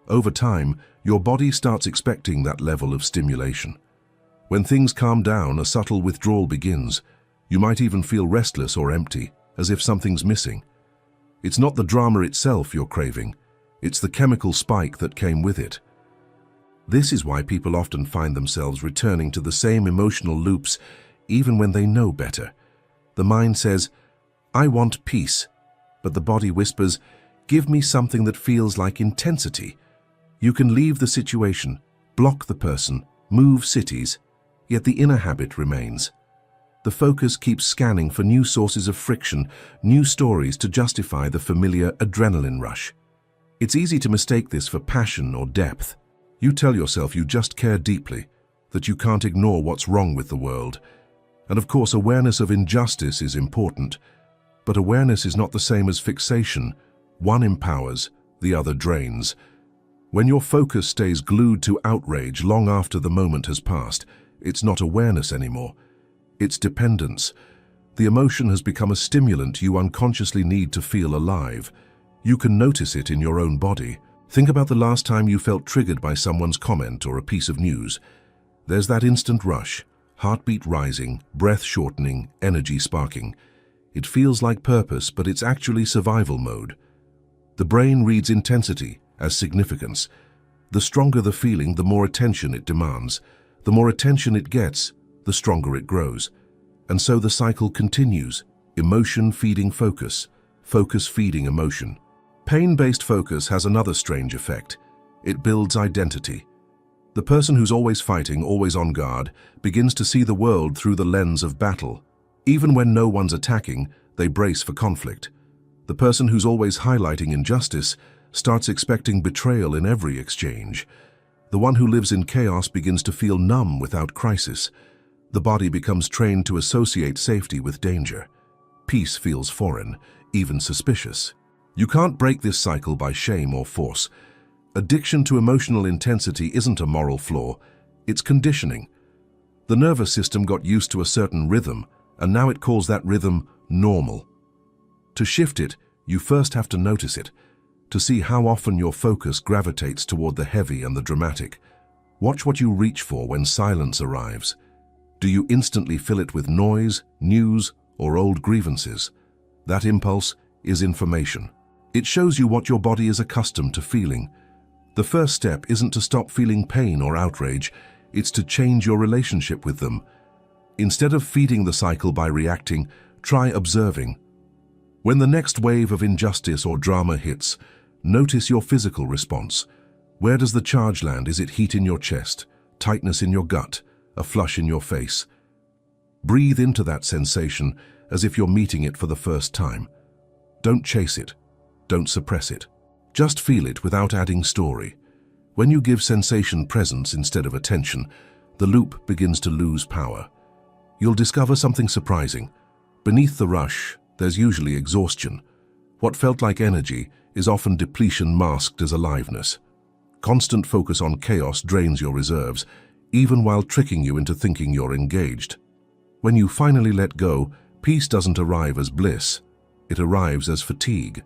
Over time, your body starts expecting that level of stimulation. When things calm down, a subtle withdrawal begins. You might even feel restless or empty, as if something's missing. It's not the drama itself you're craving, it's the chemical spike that came with it. This is why people often find themselves returning to the same emotional loops even when they know better. The mind says, "I want peace," but the body whispers, "Give me something that feels like intensity." You can leave the situation, block the person, move cities, yet the inner habit remains. The focus keeps scanning for new sources of friction, new stories to justify the familiar adrenaline rush. It's easy to mistake this for passion or depth. You tell yourself you just care deeply, that you can't ignore what's wrong with the world. And of course, awareness of injustice is important, but awareness is not the same as fixation. One empowers, the other drains. When your focus stays glued to outrage long after the moment has passed, it's not awareness anymore. It's dependence. The emotion has become a stimulant you unconsciously need to feel alive. You can notice it in your own body. Think about the last time you felt triggered by someone's comment or a piece of news. There's that instant rush, heartbeat rising, breath shortening, energy sparking. It feels like purpose, but it's actually survival mode. The brain reads intensity as significance. The stronger the feeling, the more attention it demands. The more attention it gets, the stronger it grows. And so the cycle continues, emotion feeding focus, focus feeding emotion. Pain-based focus has another strange effect. It builds identity. The person who's always fighting, always on guard, begins to see the world through the lens of battle. Even when no one's attacking, they brace for conflict. The person who's always highlighting injustice starts expecting betrayal in every exchange. The one who lives in chaos begins to feel numb without crisis. The body becomes trained to associate safety with danger. Peace feels foreign, even suspicious. You can't break this cycle by shame or force. Addiction to emotional intensity isn't a moral flaw, it's conditioning. The nervous system got used to a certain rhythm, and now it calls that rhythm normal. To shift it, you first have to notice it, to see how often your focus gravitates toward the heavy and the dramatic. Watch what you reach for when silence arrives. Do you instantly fill it with noise, news, or old grievances? That impulse is information. It shows you what your body is accustomed to feeling. The first step isn't to stop feeling pain or outrage, it's to change your relationship with them. Instead of feeding the cycle by reacting, try observing. When the next wave of injustice or drama hits, Notice your physical response. Where does the charge land? Is it heat in your chest, tightness in your gut, a flush in your face? Breathe into that sensation as if you're meeting it for the first time. Don't chase it. Don't suppress it. Just feel it without adding story. When you give sensation presence instead of attention, the loop begins to lose power. You'll discover something surprising. Beneath the rush, there's usually exhaustion. What felt like energy is often depletion masked as aliveness. Constant focus on chaos drains your reserves, even while tricking you into thinking you're engaged. When you finally let go, peace doesn't arrive as bliss. It arrives as fatigue.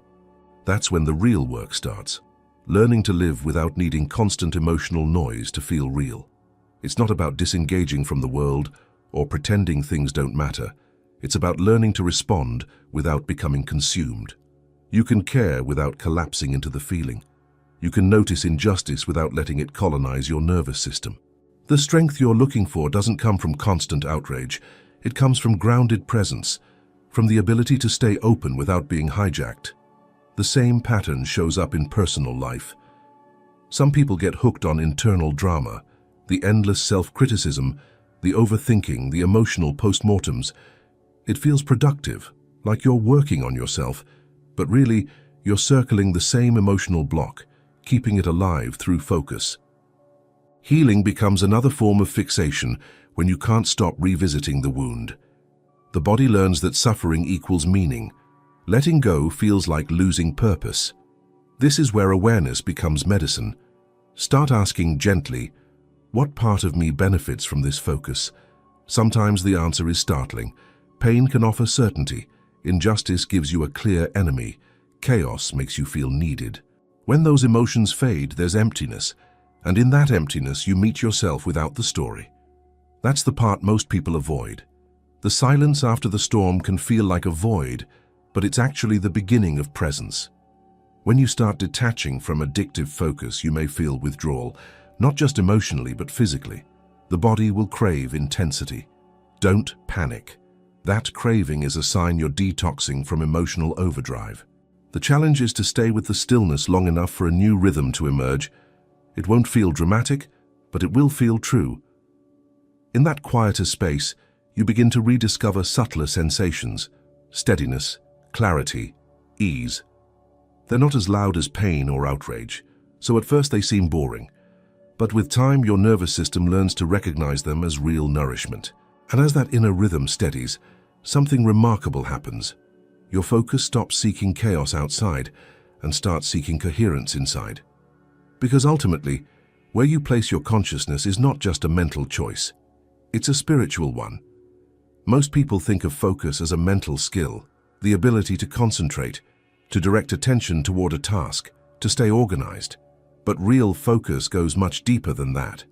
That's when the real work starts. Learning to live without needing constant emotional noise to feel real. It's not about disengaging from the world or pretending things don't matter. It's about learning to respond without becoming consumed. You can care without collapsing into the feeling. You can notice injustice without letting it colonize your nervous system. The strength you're looking for doesn't come from constant outrage. It comes from grounded presence, from the ability to stay open without being hijacked. The same pattern shows up in personal life. Some people get hooked on internal drama, the endless self-criticism, the overthinking, the emotional postmortems. It feels productive, like you're working on yourself, but really, you're circling the same emotional block, keeping it alive through focus. Healing becomes another form of fixation when you can't stop revisiting the wound. The body learns that suffering equals meaning. Letting go feels like losing purpose. This is where awareness becomes medicine. Start asking gently, what part of me benefits from this focus? Sometimes the answer is startling. Pain can offer certainty. Injustice gives you a clear enemy. Chaos makes you feel needed. When those emotions fade, there's emptiness. And in that emptiness, you meet yourself without the story. That's the part most people avoid. The silence after the storm can feel like a void, but it's actually the beginning of presence. When you start detaching from addictive focus, you may feel withdrawal, not just emotionally but physically. The body will crave intensity. Don't panic. That craving is a sign you're detoxing from emotional overdrive. The challenge is to stay with the stillness long enough for a new rhythm to emerge. It won't feel dramatic, but it will feel true. In that quieter space, you begin to rediscover subtler sensations, steadiness, clarity, ease. They're not as loud as pain or outrage, so at first they seem boring. But with time, your nervous system learns to recognize them as real nourishment. And as that inner rhythm steadies, something remarkable happens. Your focus stops seeking chaos outside and starts seeking coherence inside. Because ultimately, where you place your consciousness is not just a mental choice. It's a spiritual one. Most people think of focus as a mental skill, the ability to concentrate, to direct attention toward a task, to stay organized. But real focus goes much deeper than that.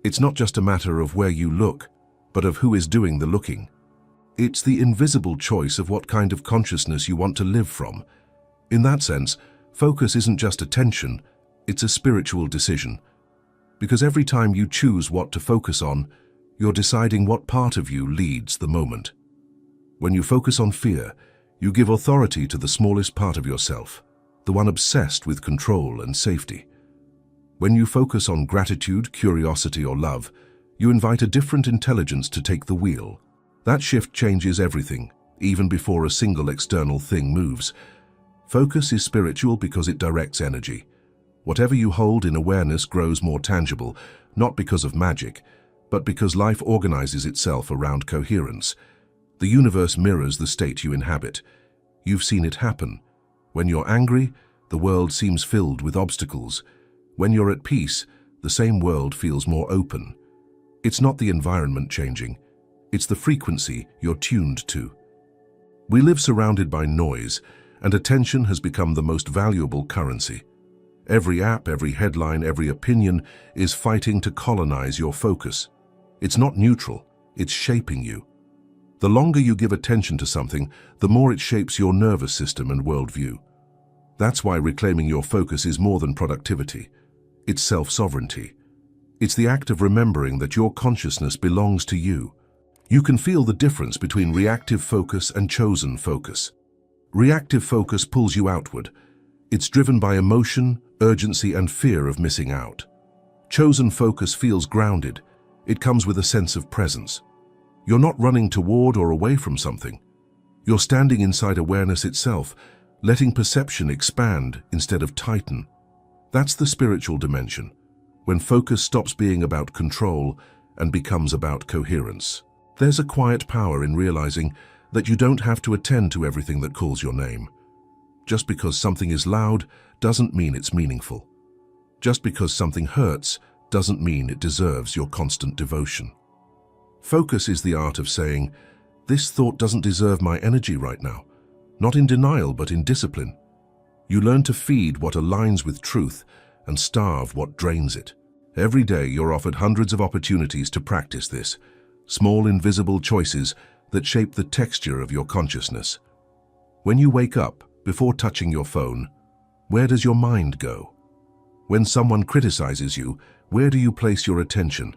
It's not just a matter of where you look, but of who is doing the looking. It's the invisible choice of what kind of consciousness you want to live from. In that sense, focus isn't just attention, it's a spiritual decision. Because every time you choose what to focus on, you're deciding what part of you leads the moment. When you focus on fear, you give authority to the smallest part of yourself, the one obsessed with control and safety. When you focus on gratitude, curiosity, or love, you invite a different intelligence to take the wheel. That shift changes everything, even before a single external thing moves. Focus is spiritual because it directs energy. Whatever you hold in awareness grows more tangible, not because of magic, but because life organizes itself around coherence. The universe mirrors the state you inhabit. You've seen it happen. When you're angry, the world seems filled with obstacles. When you're at peace, the same world feels more open. It's not the environment changing. It's the frequency you're tuned to. We live surrounded by noise, and attention has become the most valuable currency. Every app, every headline, every opinion is fighting to colonize your focus. It's not neutral, it's shaping you. The longer you give attention to something, the more it shapes your nervous system and worldview. That's why reclaiming your focus is more than productivity. It's self-sovereignty. It's the act of remembering that your consciousness belongs to you. You can feel the difference between reactive focus and chosen focus. Reactive focus pulls you outward. It's driven by emotion, urgency, and fear of missing out. Chosen focus feels grounded. It comes with a sense of presence. You're not running toward or away from something. You're standing inside awareness itself, letting perception expand instead of tighten. That's the spiritual dimension, when focus stops being about control and becomes about coherence. There's a quiet power in realizing that you don't have to attend to everything that calls your name. Just because something is loud doesn't mean it's meaningful. Just because something hurts doesn't mean it deserves your constant devotion. Focus is the art of saying, "This thought doesn't deserve my energy right now." Not in denial, but in discipline. You learn to feed what aligns with truth and starve what drains it. Every day you're offered hundreds of opportunities to practice this, small invisible choices that shape the texture of your consciousness. When you wake up, before touching your phone, where does your mind go? When someone criticizes you, where do you place your attention?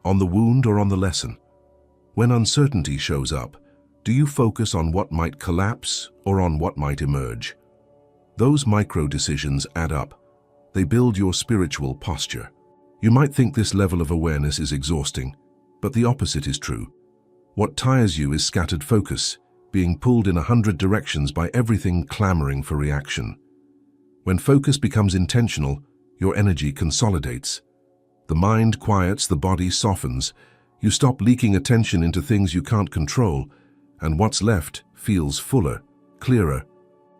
On the wound or on the lesson? When uncertainty shows up, do you focus on what might collapse or on what might emerge? Those micro-decisions add up. They build your spiritual posture. You might think this level of awareness is exhausting, but the opposite is true. What tires you is scattered focus, being pulled in 100 directions by everything clamoring for reaction. When focus becomes intentional, your energy consolidates. The mind quiets, the body softens. You stop leaking attention into things you can't control, and what's left feels fuller, clearer.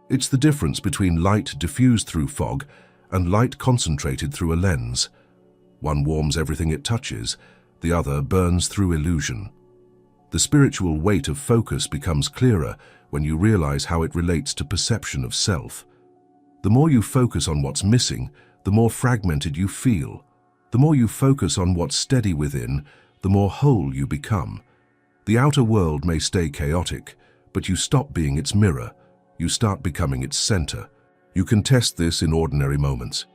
It's the difference between light diffused through fog and light concentrated through a lens. One warms everything it touches, the other burns through illusion. The spiritual weight of focus becomes clearer when you realize how it relates to perception of self. The more you focus on what's missing, the more fragmented you feel. The more you focus on what's steady within, the more whole you become. The outer world may stay chaotic, but you stop being its mirror. You start becoming its center. You can test this in ordinary moments.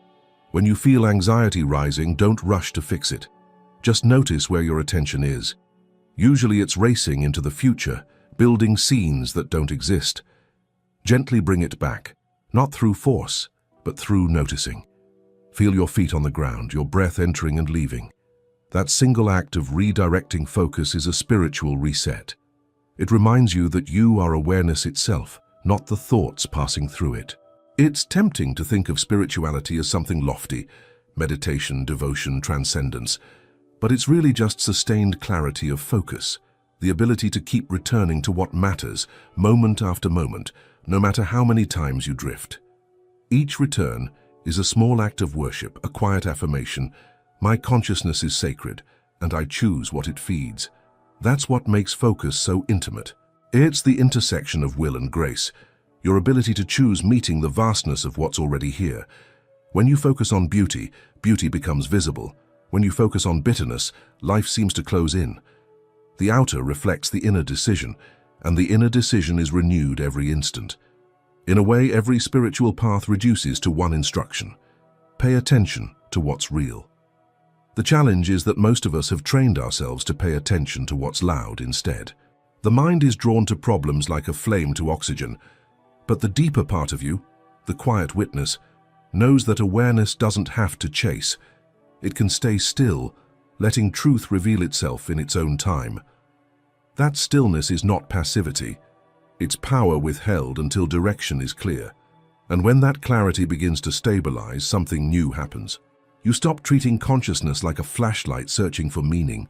When you feel anxiety rising, don't rush to fix it. Just notice where your attention is. Usually it's racing into the future, building scenes that don't exist. Gently bring it back, not through force, but through noticing. Feel your feet on the ground, your breath entering and leaving. That single act of redirecting focus is a spiritual reset. It reminds you that you are awareness itself, not the thoughts passing through it. It's tempting to think of spirituality as something lofty, meditation, devotion, transcendence, but it's really just sustained clarity of focus, the ability to keep returning to what matters, moment after moment, no matter how many times you drift. Each return is a small act of worship, a quiet affirmation. My consciousness is sacred, and I choose what it feeds. That's what makes focus so intimate. It's the intersection of will and grace, your ability to choose meeting the vastness of what's already here. When you focus on beauty, beauty becomes visible. When you focus on bitterness, life seems to close in. The outer reflects the inner decision, and the inner decision is renewed every instant. In a way, every spiritual path reduces to one instruction: pay attention to what's real. The challenge is that most of us have trained ourselves to pay attention to what's loud instead. The mind is drawn to problems like a flame to oxygen, but the deeper part of you, the quiet witness, knows that awareness doesn't have to chase. It can stay still, letting truth reveal itself in its own time. That stillness is not passivity. It's power withheld until direction is clear. And when that clarity begins to stabilize, something new happens. You stop treating consciousness like a flashlight searching for meaning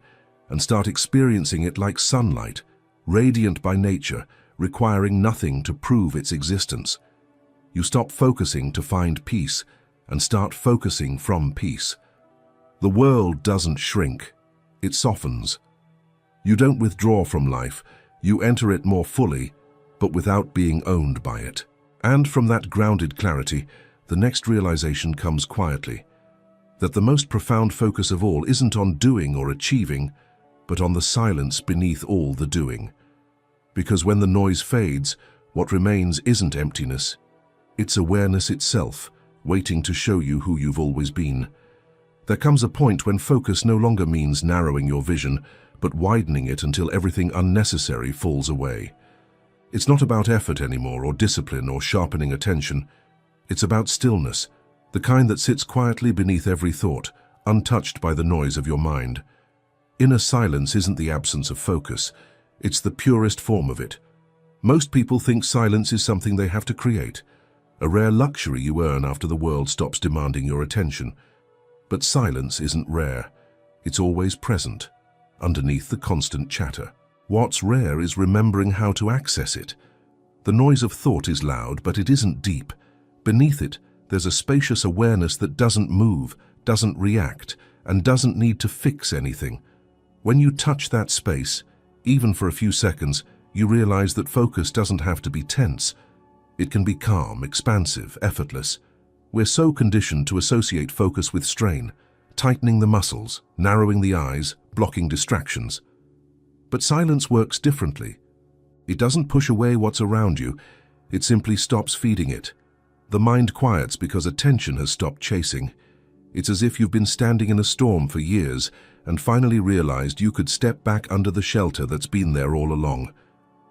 and start experiencing it like sunlight, radiant by nature, requiring nothing to prove its existence. You stop focusing to find peace and start focusing from peace. The world doesn't shrink, it softens. You don't withdraw from life, you enter it more fully, but without being owned by it. And from that grounded clarity, the next realization comes quietly, that the most profound focus of all isn't on doing or achieving, but on the silence beneath all the doing. Because when the noise fades, what remains isn't emptiness, it's awareness itself, waiting to show you who you've always been. There comes a point when focus no longer means narrowing your vision, but widening it until everything unnecessary falls away. It's not about effort anymore, or discipline, or sharpening attention. It's about stillness, the kind that sits quietly beneath every thought, untouched by the noise of your mind. Inner silence isn't the absence of focus, it's the purest form of it. Most people think silence is something they have to create, a rare luxury you earn after the world stops demanding your attention. But silence isn't rare. It's always present, underneath the constant chatter. What's rare is remembering how to access it. The noise of thought is loud, but it isn't deep. Beneath it, there's a spacious awareness that doesn't move, doesn't react, and doesn't need to fix anything. When you touch that space, even for a few seconds, you realize that focus doesn't have to be tense. It can be calm, expansive, effortless. We're so conditioned to associate focus with strain, tightening the muscles, narrowing the eyes, blocking distractions. But silence works differently. It doesn't push away what's around you, it simply stops feeding it. The mind quiets because attention has stopped chasing. It's as if you've been standing in a storm for years and finally realized you could step back under the shelter that's been there all along.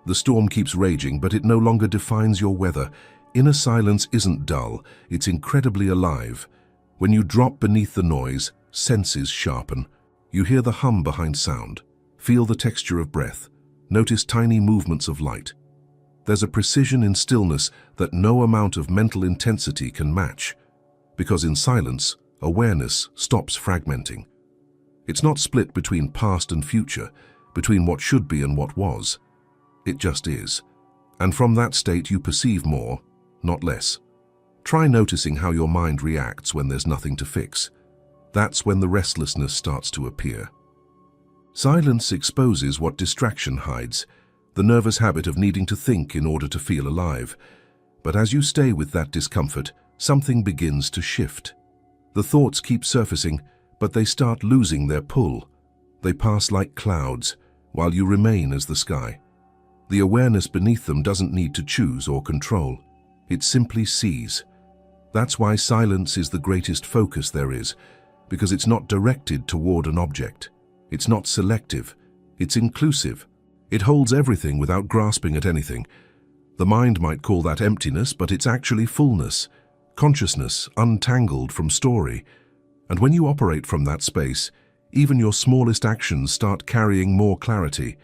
The storm keeps raging, but it no longer defines your weather. Inner silence isn't dull, it's incredibly alive. When you drop beneath the noise, senses sharpen. You hear the hum behind sound, feel the texture of breath, notice tiny movements of light. There's a precision in stillness that no amount of mental intensity can match. Because in silence, awareness stops fragmenting. It's not split between past and future, between what should be and what was. It just is. And from that state you perceive more, not less. Try noticing how your mind reacts when there's nothing to fix. That's when the restlessness starts to appear. Silence exposes what distraction hides, the nervous habit of needing to think in order to feel alive. But as you stay with that discomfort, something begins to shift. The thoughts keep surfacing, but they start losing their pull. They pass like clouds, while you remain as the sky. The awareness beneath them doesn't need to choose or control. It simply sees. That's why silence is the greatest focus there is, because it's not directed toward an object. It's not selective. It's inclusive. It holds everything without grasping at anything. The mind might call that emptiness, but it's actually fullness, consciousness untangled from story. And when you operate from that space, even your smallest actions start carrying more clarity.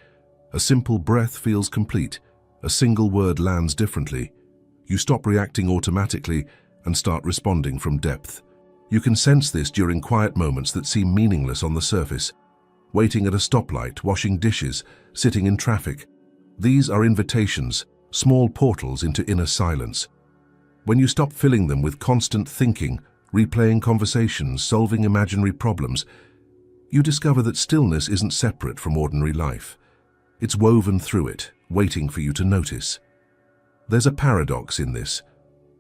A simple breath feels complete. A single word lands differently. You stop reacting automatically and start responding from depth. You can sense this during quiet moments that seem meaningless on the surface. Waiting at a stoplight, washing dishes, sitting in traffic. These are invitations, small portals into inner silence. When you stop filling them with constant thinking, replaying conversations, solving imaginary problems, you discover that stillness isn't separate from ordinary life. It's woven through it, waiting for you to notice. There's a paradox in this.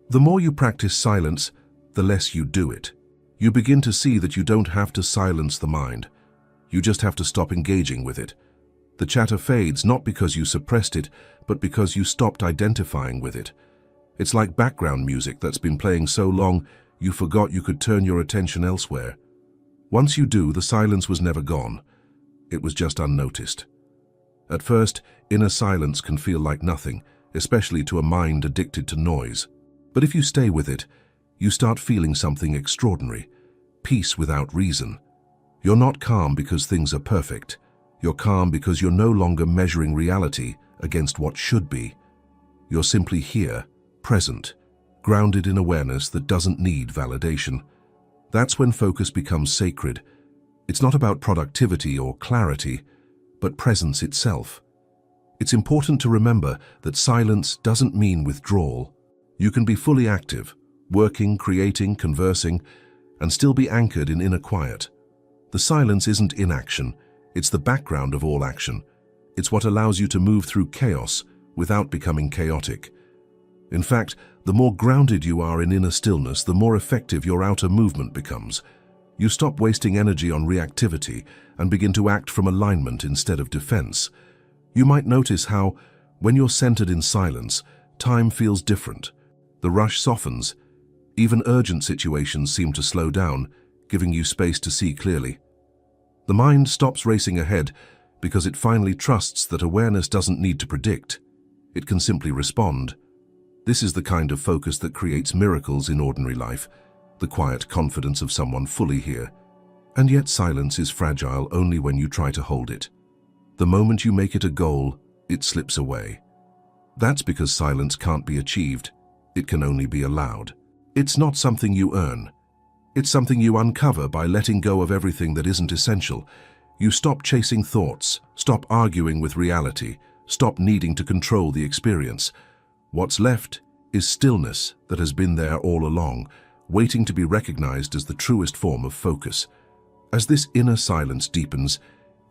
The more you practice silence, the less you do it. You begin to see that you don't have to silence the mind. You just have to stop engaging with it. The chatter fades not because you suppressed it, but because you stopped identifying with it. It's like background music that's been playing so long, you forgot you could turn your attention elsewhere. Once you do, the silence was never gone. It was just unnoticed. At first, inner silence can feel like nothing, especially to a mind addicted to noise. But if you stay with it, you start feeling something extraordinary. Peace without reason. You're not calm because things are perfect. You're calm because you're no longer measuring reality against what should be. You're simply here, present, grounded in awareness that doesn't need validation. That's when focus becomes sacred. It's not about productivity or clarity, but presence itself. It's important to remember that silence doesn't mean withdrawal. You can be fully active, working, creating, conversing, and still be anchored in inner quiet. The silence isn't inaction, it's the background of all action. It's what allows you to move through chaos without becoming chaotic. In fact, the more grounded you are in inner stillness, the more effective your outer movement becomes. You stop wasting energy on reactivity and begin to act from alignment instead of defense. You might notice how, when you're centered in silence, time feels different. The rush softens. Even urgent situations seem to slow down, giving you space to see clearly. The mind stops racing ahead because it finally trusts that awareness doesn't need to predict. It can simply respond. This is the kind of focus that creates miracles in ordinary life, the quiet confidence of someone fully here. And yet silence is fragile only when you try to hold it. The moment you make it a goal, it slips away. That's because silence can't be achieved. It can only be allowed. It's not something you earn. It's something you uncover by letting go of everything that isn't essential. You stop chasing thoughts, stop arguing with reality, stop needing to control the experience. What's left is stillness that has been there all along, waiting to be recognized as the truest form of focus. As this inner silence deepens,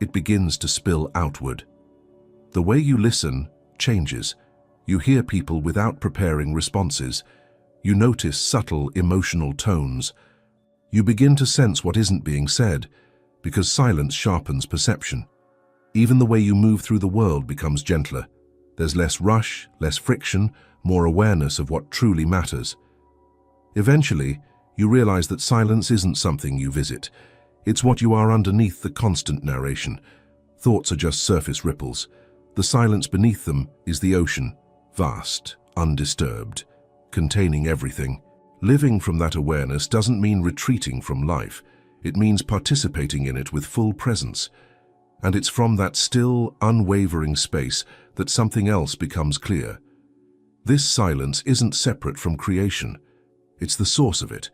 it begins to spill outward. The way you listen changes. You hear people without preparing responses. You notice subtle emotional tones. You begin to sense what isn't being said, because silence sharpens perception. Even the way you move through the world becomes gentler. There's less rush, less friction, more awareness of what truly matters. Eventually, you realize that silence isn't something you visit. It's what you are underneath the constant narration. Thoughts are just surface ripples. The silence beneath them is the ocean, vast, undisturbed, containing everything. Living from that awareness doesn't mean retreating from life. It means participating in it with full presence. And it's from that still, unwavering space that something else becomes clear. This silence isn't separate from creation. It's the source of it.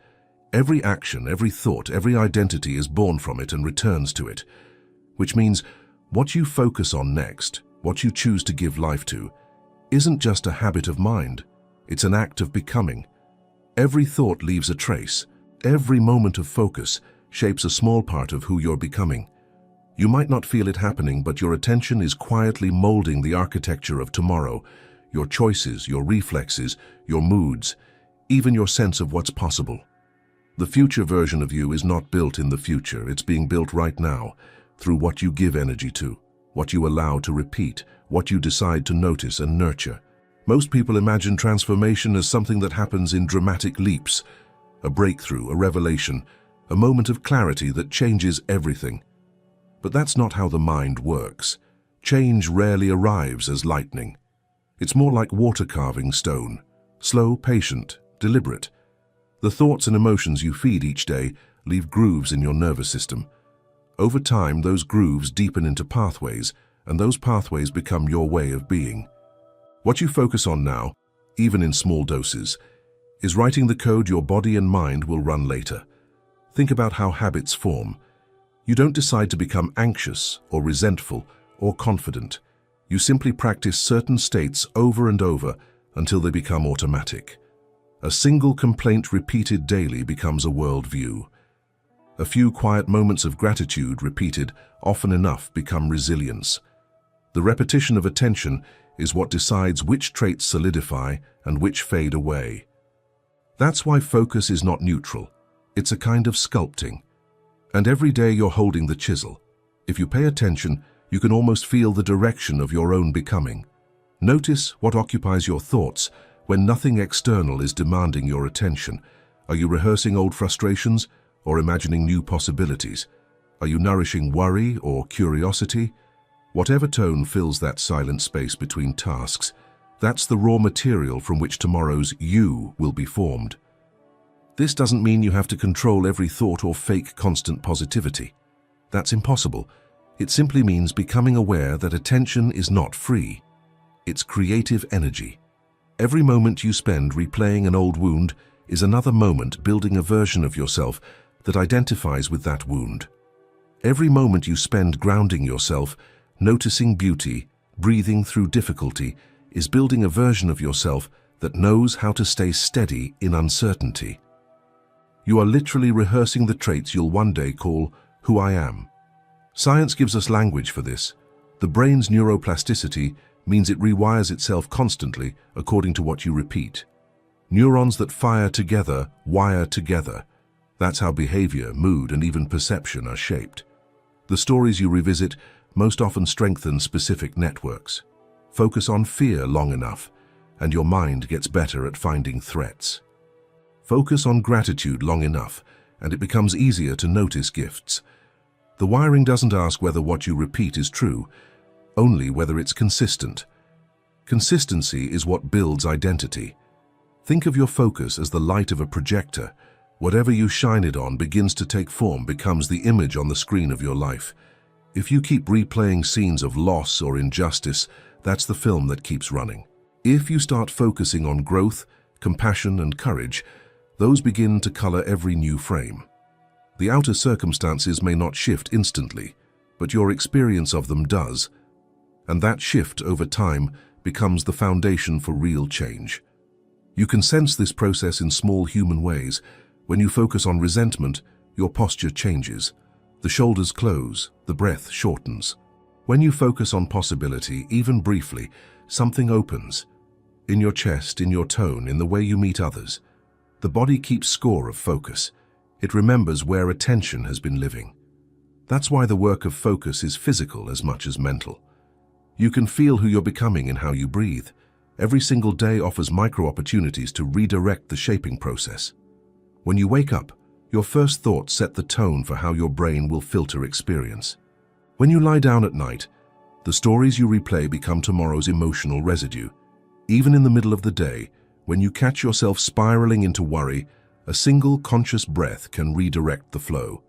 Every action, every thought, every identity is born from it and returns to it. Which means what you focus on next, what you choose to give life to, isn't just a habit of mind. It's an act of becoming. Every thought leaves a trace. Every moment of focus shapes a small part of who you're becoming. You might not feel it happening, but your attention is quietly molding the architecture of tomorrow. Your choices, your reflexes, your moods, even your sense of what's possible. The future version of you is not built in the future. It's being built right now, through what you give energy to, what you allow to repeat, what you decide to notice and nurture. Most people imagine transformation as something that happens in dramatic leaps, a breakthrough, a revelation, a moment of clarity that changes everything. But that's not how the mind works. Change rarely arrives as lightning. It's more like water carving stone, slow, patient, deliberate. The thoughts and emotions you feed each day leave grooves in your nervous system. Over time, those grooves deepen into pathways, and those pathways become your way of being. What you focus on now, even in small doses, is writing the code your body and mind will run later. Think about how habits form. You don't decide to become anxious or resentful or confident. You simply practice certain states over and over until they become automatic. A single complaint repeated daily becomes a worldview. A few quiet moments of gratitude repeated often enough become resilience. The repetition of attention is what decides which traits solidify and which fade away. That's why focus is not neutral. It's a kind of sculpting. And every day you're holding the chisel. If you pay attention, you can almost feel the direction of your own becoming. Notice what occupies your thoughts when nothing external is demanding your attention. Are you rehearsing old frustrations or imagining new possibilities? Are you nourishing worry or curiosity? Whatever tone fills that silent space between tasks, that's the raw material from which tomorrow's you will be formed. This doesn't mean you have to control every thought or fake constant positivity. That's impossible. It simply means becoming aware that attention is not free. It's creative energy. Every moment you spend replaying an old wound is another moment building a version of yourself that identifies with that wound. Every moment you spend grounding yourself, noticing beauty, breathing through difficulty, is building a version of yourself that knows how to stay steady in uncertainty. You are literally rehearsing the traits you'll one day call who I am. Science gives us language for this. The brain's neuroplasticity means it rewires itself constantly according to what you repeat. Neurons that fire together wire together. That's how behavior, mood, and even perception are shaped. The stories you revisit most often strengthen specific networks. Focus on fear long enough, and your mind gets better at finding threats. Focus on gratitude long enough, and it becomes easier to notice gifts. The wiring doesn't ask whether what you repeat is true, only whether it's consistent. Consistency is what builds identity. Think of your focus as the light of a projector. Whatever you shine it on begins to take form, becomes the image on the screen of your life. If you keep replaying scenes of loss or injustice, that's the film that keeps running. If you start focusing on growth, compassion, and courage, those begin to color every new frame. The outer circumstances may not shift instantly, but your experience of them does. And that shift over time becomes the foundation for real change. You can sense this process in small human ways. When you focus on resentment, your posture changes. The shoulders close, the breath shortens. When you focus on possibility, even briefly, something opens. In your chest, in your tone, in the way you meet others. The body keeps score of focus. It remembers where attention has been living. That's why the work of focus is physical as much as mental. You can feel who you're becoming in how you breathe. Every single day offers micro opportunities to redirect the shaping process. When you wake up, your first thoughts set the tone for how your brain will filter experience. When you lie down at night, the stories you replay become tomorrow's emotional residue. Even in the middle of the day, when you catch yourself spiraling into worry, a single conscious breath can redirect the flow.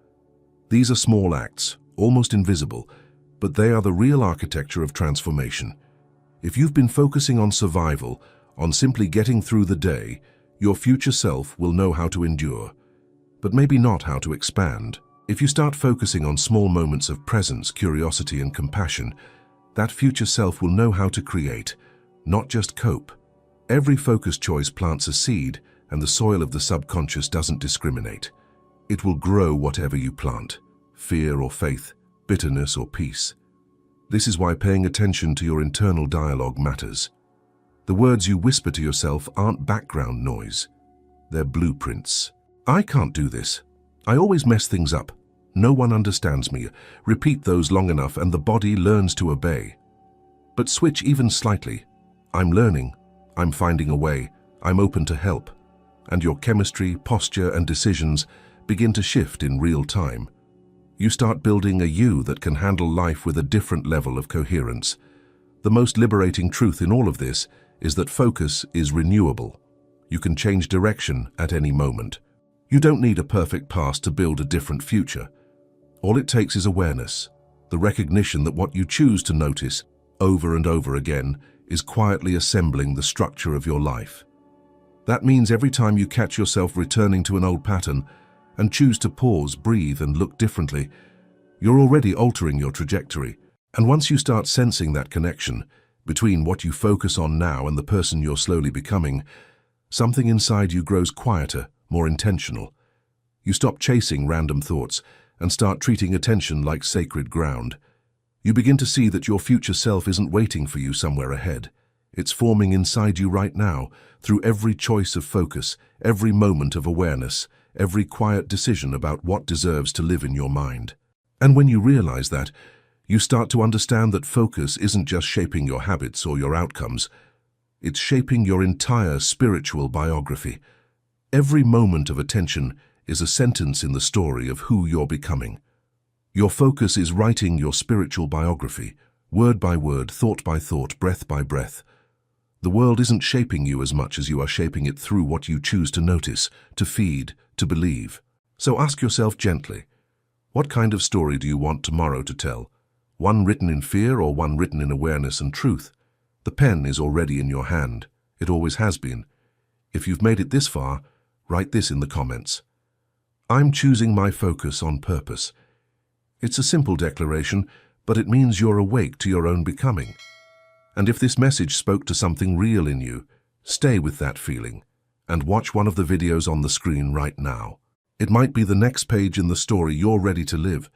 These are small acts, almost invisible, but they are the real architecture of transformation. If you've been focusing on survival, on simply getting through the day, your future self will know how to endure, but maybe not how to expand. If you start focusing on small moments of presence, curiosity, and compassion, that future self will know how to create, not just cope. Every focus choice plants a seed, and the soil of the subconscious doesn't discriminate. It will grow whatever you plant, fear or faith, bitterness or peace. This is why paying attention to your internal dialogue matters. The words you whisper to yourself aren't background noise. They're blueprints. I can't do this. I always mess things up. No one understands me. Repeat those long enough and the body learns to obey. But switch even slightly. I'm learning. I'm finding a way. I'm open to help. And your chemistry, posture, and decisions begin to shift in real time. You start building a you that can handle life with a different level of coherence. The most liberating truth in all of this is that focus is renewable. You can change direction at any moment. You don't need a perfect past to build a different future. All it takes is awareness, the recognition that what you choose to notice over and over again is quietly assembling the structure of your life. That means every time you catch yourself returning to an old pattern and choose to pause, breathe, and look differently, you're already altering your trajectory. And once you start sensing that connection between what you focus on now and the person you're slowly becoming, something inside you grows quieter, more intentional. You stop chasing random thoughts and start treating attention like sacred ground. You begin to see that your future self isn't waiting for you somewhere ahead. It's forming inside you right now, through every choice of focus, every moment of awareness, every quiet decision about what deserves to live in your mind. And when you realize that, you start to understand that focus isn't just shaping your habits or your outcomes. It's shaping your entire spiritual biography. Every moment of attention is a sentence in the story of who you're becoming. Your focus is writing your spiritual biography, word by word, thought by thought, breath by breath. The world isn't shaping you as much as you are shaping it through what you choose to notice, to feed, to believe. So ask yourself gently, what kind of story do you want tomorrow to tell? One written in fear or one written in awareness and truth? The pen is already in your hand. It always has been. If you've made it this far, write this in the comments. I'm choosing my focus on purpose. It's a simple declaration, but it means you're awake to your own becoming. And if this message spoke to something real in you, stay with that feeling and watch one of the videos on the screen right now. It might be the next page in the story you're ready to live.